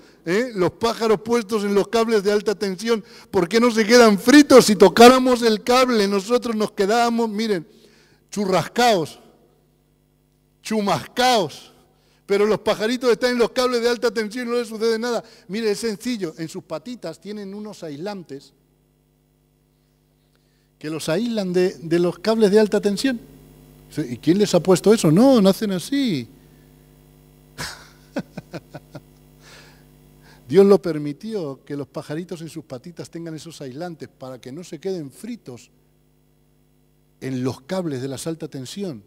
Los pájaros puestos en los cables de alta tensión, ¿por qué no se quedan fritos? Si tocáramos el cable, nosotros nos quedábamos, miren, churrascaos, chumascaos. Pero los pajaritos están en los cables de alta tensión y no les sucede nada. Mire, es sencillo, en sus patitas tienen unos aislantes que los aíslan de los cables de alta tensión. ¿Y quién les ha puesto eso? No, no hacen así. Dios lo permitió, que los pajaritos en sus patitas tengan esos aislantes para que no se queden fritos en los cables de la alta tensión.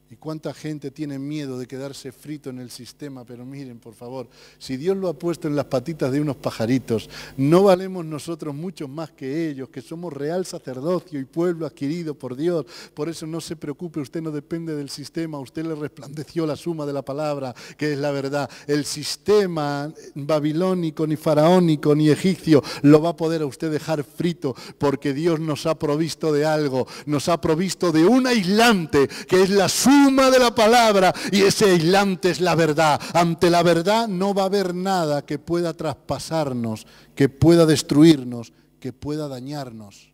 ¿Y cuánta gente tiene miedo de quedarse frito en el sistema? Pero miren, por favor, si Dios lo ha puesto en las patitas de unos pajaritos, ¿no valemos nosotros mucho más que ellos, que somos real sacerdocio y pueblo adquirido por Dios? Por eso no se preocupe, usted no depende del sistema, usted le resplandeció la suma de la palabra, que es la verdad. El sistema babilónico, ni faraónico, ni egipcio, lo va a poder a usted dejar frito, porque Dios nos ha provisto de algo, nos ha provisto de un aislante, que es la suma de la palabra, y ese aislante es la verdad. Ante la verdad no va a haber nada que pueda traspasarnos, que pueda destruirnos, que pueda dañarnos.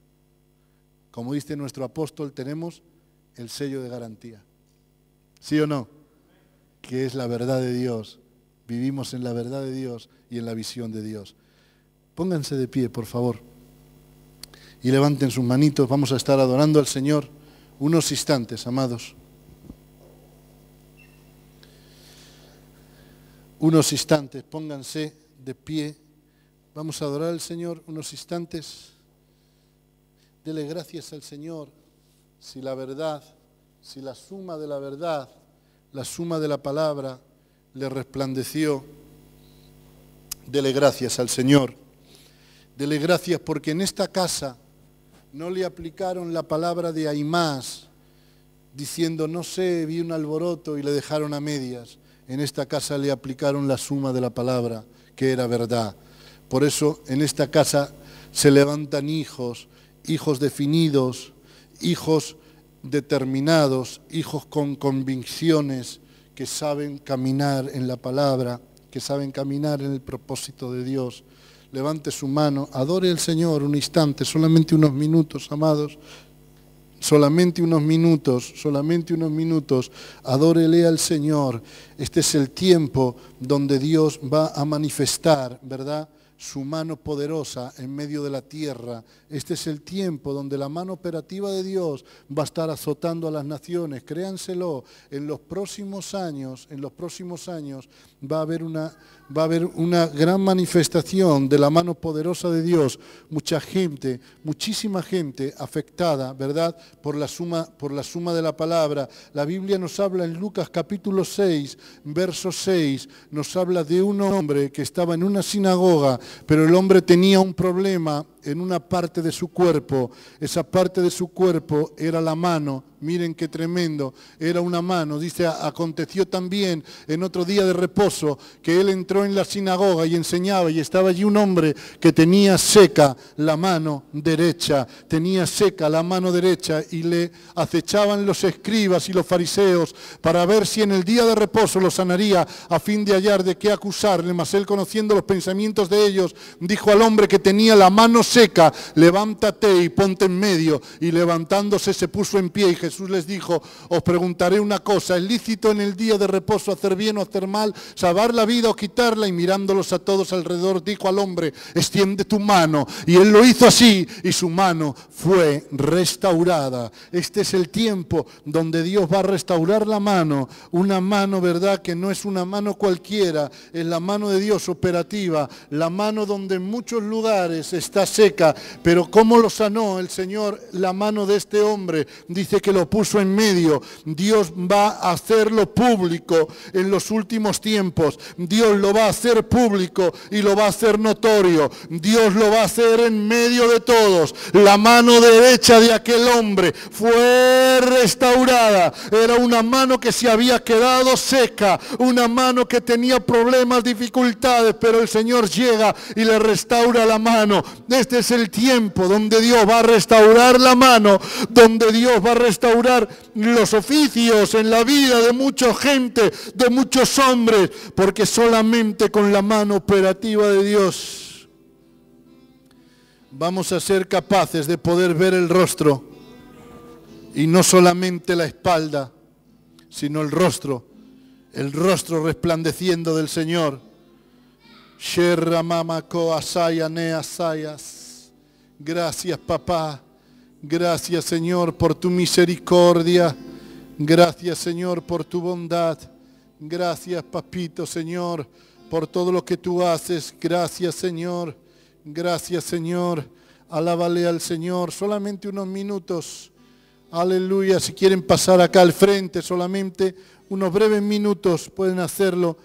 Como dice nuestro apóstol, tenemos el sello de garantía. ¿Sí o no? Que es la verdad de Dios. Vivimos en la verdad de Dios y en la visión de Dios. Pónganse de pie, por favor, y levanten sus manitos. Vamos a estar adorando al Señor unos instantes, amados. Unos instantes, pónganse de pie. Vamos a adorar al Señor unos instantes. Dele gracias al Señor si la verdad, si la suma de la verdad, la suma de la palabra le resplandeció. Dele gracias al Señor. Dele gracias porque en esta casa no le aplicaron la palabra de Aimás, diciendo, no sé, vi un alboroto y le dejaron a medias. En esta casa le aplicaron la suma de la palabra, que era verdad. Por eso en esta casa se levantan hijos, hijos definidos, hijos determinados, hijos con convicciones, que saben caminar en la palabra, que saben caminar en el propósito de Dios. Levante su mano, adore al Señor un instante, solamente unos minutos, amados. Solamente unos minutos, adórele al Señor. Este es el tiempo donde Dios va a manifestar, ¿verdad?, su mano poderosa en medio de la tierra. Este es el tiempo donde la mano operativa de Dios va a estar azotando a las naciones. Créanselo, en los próximos años va a haber una gran manifestación de la mano poderosa de Dios. Mucha gente, muchísima gente afectada, ¿verdad?, por la suma de la palabra. La Biblia nos habla en Lucas capítulo 6, verso 6, nos habla de un hombre que estaba en una sinagoga, pero el hombre tenía un problema en una parte de su cuerpo. Esa parte de su cuerpo era la mano. Miren qué tremendo, era una mano. Dice, aconteció también en otro día de reposo que él entró en la sinagoga y enseñaba, y estaba allí un hombre que tenía seca la mano derecha, y le acechaban los escribas y los fariseos para ver si en el día de reposo lo sanaría, a fin de hallar de qué acusarle. Mas él, conociendo los pensamientos de ellos, dijo al hombre que tenía la mano seca, seca, levántate y ponte en medio. Y levantándose se puso en pie y Jesús les dijo, os preguntaré una cosa, ¿es lícito en el día de reposo hacer bien o hacer mal, salvar la vida o quitarla? Y mirándolos a todos alrededor dijo al hombre, extiende tu mano. Y él lo hizo así y su mano fue restaurada. Este es el tiempo donde Dios va a restaurar la mano, una mano, ¿verdad?, que no es una mano cualquiera, es la mano de Dios operativa, la mano donde en muchos lugares está seca, pero ¿cómo lo sanó el Señor? La mano de este hombre, dice que lo puso en medio. Dios va a hacerlo público en los últimos tiempos, Dios lo va a hacer público y lo va a hacer notorio, Dios lo va a hacer en medio de todos. La mano derecha de aquel hombre fue restaurada, era una mano que se había quedado seca, una mano que tenía problemas, dificultades, pero el Señor llega y le restaura la mano. Este es el tiempo donde Dios va a restaurar la mano, donde Dios va a restaurar los oficios en la vida de mucha gente, de muchos hombres, porque solamente con la mano operativa de Dios vamos a ser capaces de poder ver el rostro, y no solamente la espalda, sino el rostro resplandeciendo del Señor. Gracias, papá. Gracias, Señor, por tu misericordia. Gracias, Señor, por tu bondad. Gracias, papito, Señor, por todo lo que tú haces. Gracias, Señor. Gracias, Señor. Alábale al Señor. Solamente unos minutos. Aleluya. Si quieren pasar acá al frente, solamente unos breves minutos pueden hacerlo.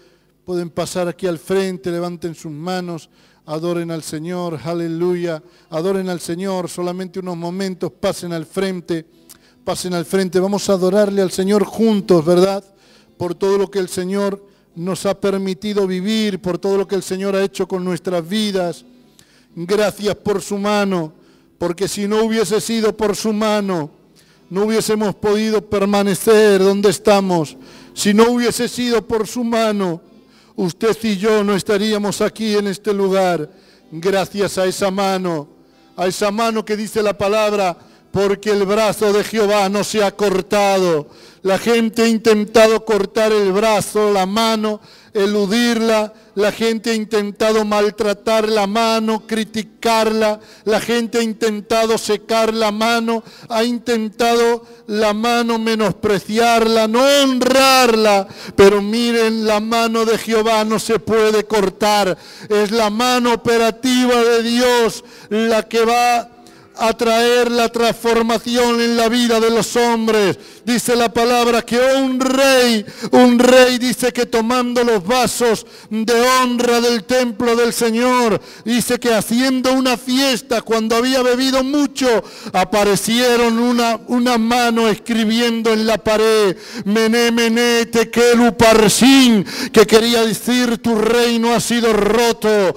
Pueden pasar aquí al frente, levanten sus manos, adoren al Señor. Aleluya. Adoren al Señor. Solamente unos momentos, pasen al frente. Pasen al frente. Vamos a adorarle al Señor juntos, ¿verdad? Por todo lo que el Señor nos ha permitido vivir, por todo lo que el Señor ha hecho con nuestras vidas. Gracias por su mano, porque si no hubiese sido por su mano, no hubiésemos podido permanecer donde estamos. Si no hubiese sido por su mano, usted y yo no estaríamos aquí en este lugar. Gracias a esa mano que dice la palabra, porque el brazo de Jehová no se ha cortado. La gente ha intentado cortar el brazo, la mano, eludirla. La gente ha intentado maltratar la mano, criticarla. La gente ha intentado secar la mano, ha intentado la mano menospreciarla, no honrarla. Pero miren, la mano de Jehová no se puede cortar. Es la mano operativa de Dios la que va a traer la transformación en la vida de los hombres. Dice la palabra que un rey dice que tomando los vasos de honra del templo del Señor, dice que haciendo una fiesta cuando había bebido mucho, aparecieron una mano escribiendo en la pared, Mené, Mené, Tekel Uparsin, que quería decir tu reino ha sido roto,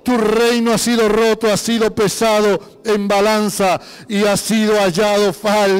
tu reino ha sido roto, ha sido pesado en balanza y ha sido hallado falto.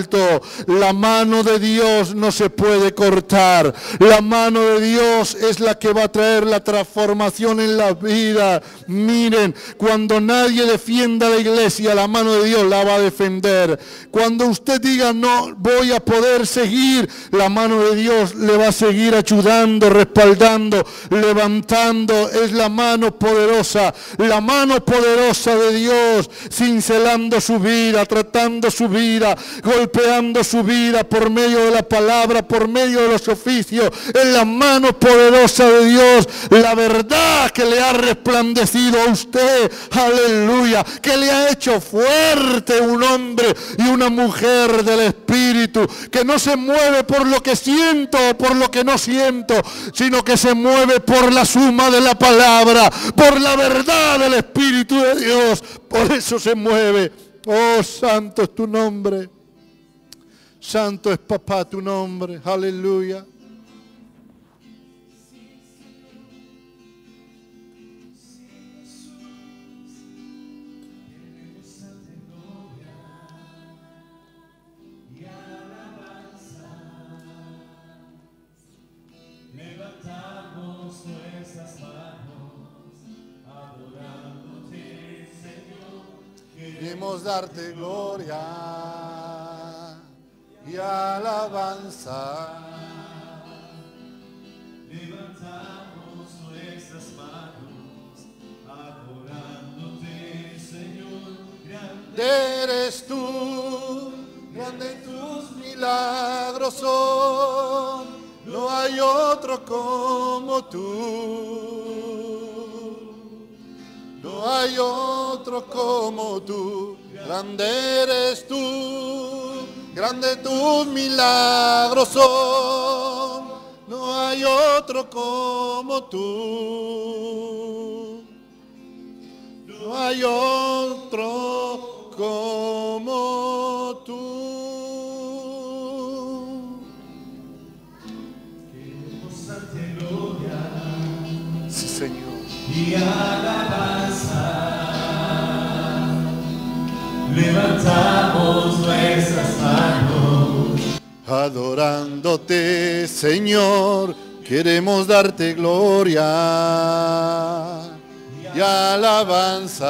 La mano de Dios no se puede cortar. La mano de Dios es la que va a traer la transformación en la vida. Miren, cuando nadie defienda a la iglesia, la mano de Dios la va a defender. Cuando usted diga no voy a poder seguir, la mano de Dios le va a seguir ayudando, respaldando, levantando. Es la mano poderosa de Dios, cincelando su vida, tratando su vida, golpeando su vida por medio de la palabra, por medio de los oficios. Es la mano poderosa de Dios, la verdad que le ha resplandecido a usted, aleluya, que le ha hecho fuerte un hombre y una mujer del Espíritu, que no se mueve por lo que siento o por lo que no siento, sino que se mueve por la suma de la palabra, por la verdad del Espíritu de Dios. Por eso se mueve. Oh, santo es tu nombre. Santo es, papá, tu nombre. Aleluya. Levantamos nuestras manos, adorándote. queremos darte gloria y alabanza. Levantamos nuestras manos, adorándote, Señor. Grande eres tú, grande tus milagros son, no hay otro como tú. No hay otro como tú, grande eres tú, grande tus milagros son, no hay otro como tú. No hay otro como tú. Queremos darte gloria Sí, Señor. y alabanza. Levantamos nuestras manos, Adorándote, Señor, queremos darte gloria y alabanza.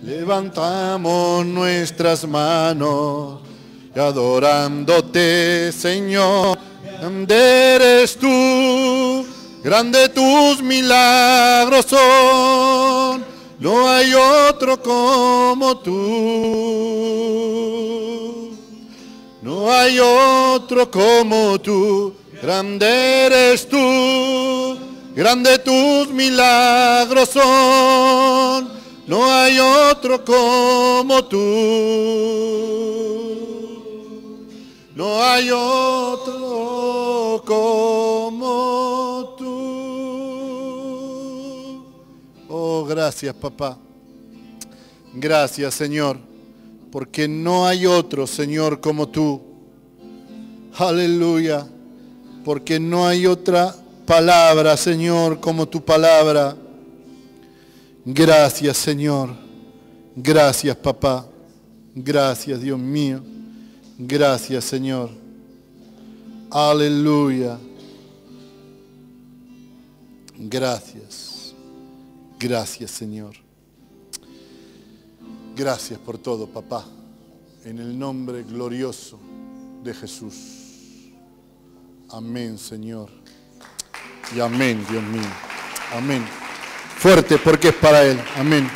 Levantamos nuestras manos, y adorándote, Señor, grande eres tú, grande tus milagros son, no hay otro como tú. No hay otro como tú, grande eres tú, grande tus milagros son, no hay otro como tú. No hay otro como tú. Oh, gracias, papá. Gracias, Señor, porque no hay otro, Señor, como tú. Aleluya, porque no hay otra palabra, Señor, como tu palabra. Gracias, Señor. Gracias, papá. Gracias, Dios mío. Gracias, Señor. Aleluya. Gracias. Gracias, Señor. Gracias por todo, papá. En el nombre glorioso de Jesús. Amén, Señor. Y amén, Dios mío. Amén. Fuerte porque es para Él. Amén.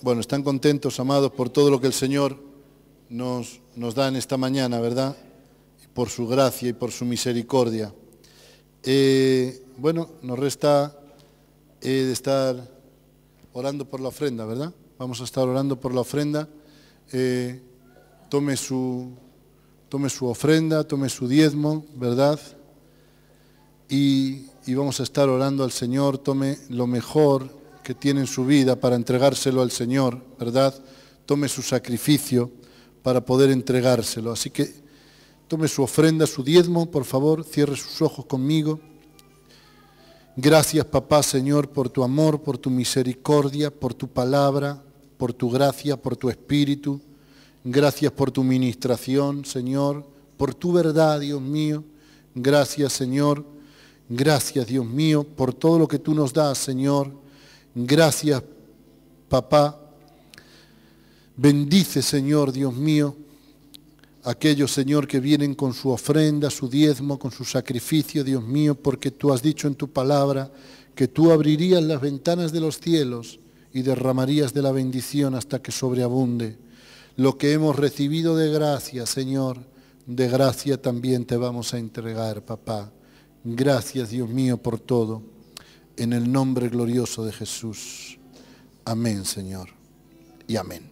Bueno, están contentos, amados, por todo lo que el Señor nos da en esta mañana, ¿verdad? Por su gracia y por su misericordia. Bueno, nos resta de estar orando por la ofrenda, ¿verdad? Vamos a estar orando por la ofrenda. Tome su ofrenda, tome su diezmo, ¿verdad? Y vamos a estar orando al Señor. Tome lo mejor que tiene en su vida para entregárselo al Señor, ¿verdad? Tome su sacrificio para poder entregárselo. Así que tome su ofrenda, su diezmo, por favor, cierre sus ojos conmigo. Gracias, papá, Señor, por tu amor, por tu misericordia, por tu palabra, por tu gracia, por tu espíritu. Gracias por tu ministración, Señor, por tu verdad, Dios mío. Gracias, Señor. Gracias, Dios mío, por todo lo que tú nos das, Señor. Gracias, papá. Bendice, Señor, Dios mío, aquellos, Señor, que vienen con su ofrenda, su diezmo, con su sacrificio, Dios mío, porque tú has dicho en tu palabra que tú abrirías las ventanas de los cielos y derramarías de la bendición hasta que sobreabunde. Lo que hemos recibido de gracia, Señor, de gracia también te vamos a entregar, papá. Gracias, Dios mío, por todo. En el nombre glorioso de Jesús. Amén, Señor. Y amén.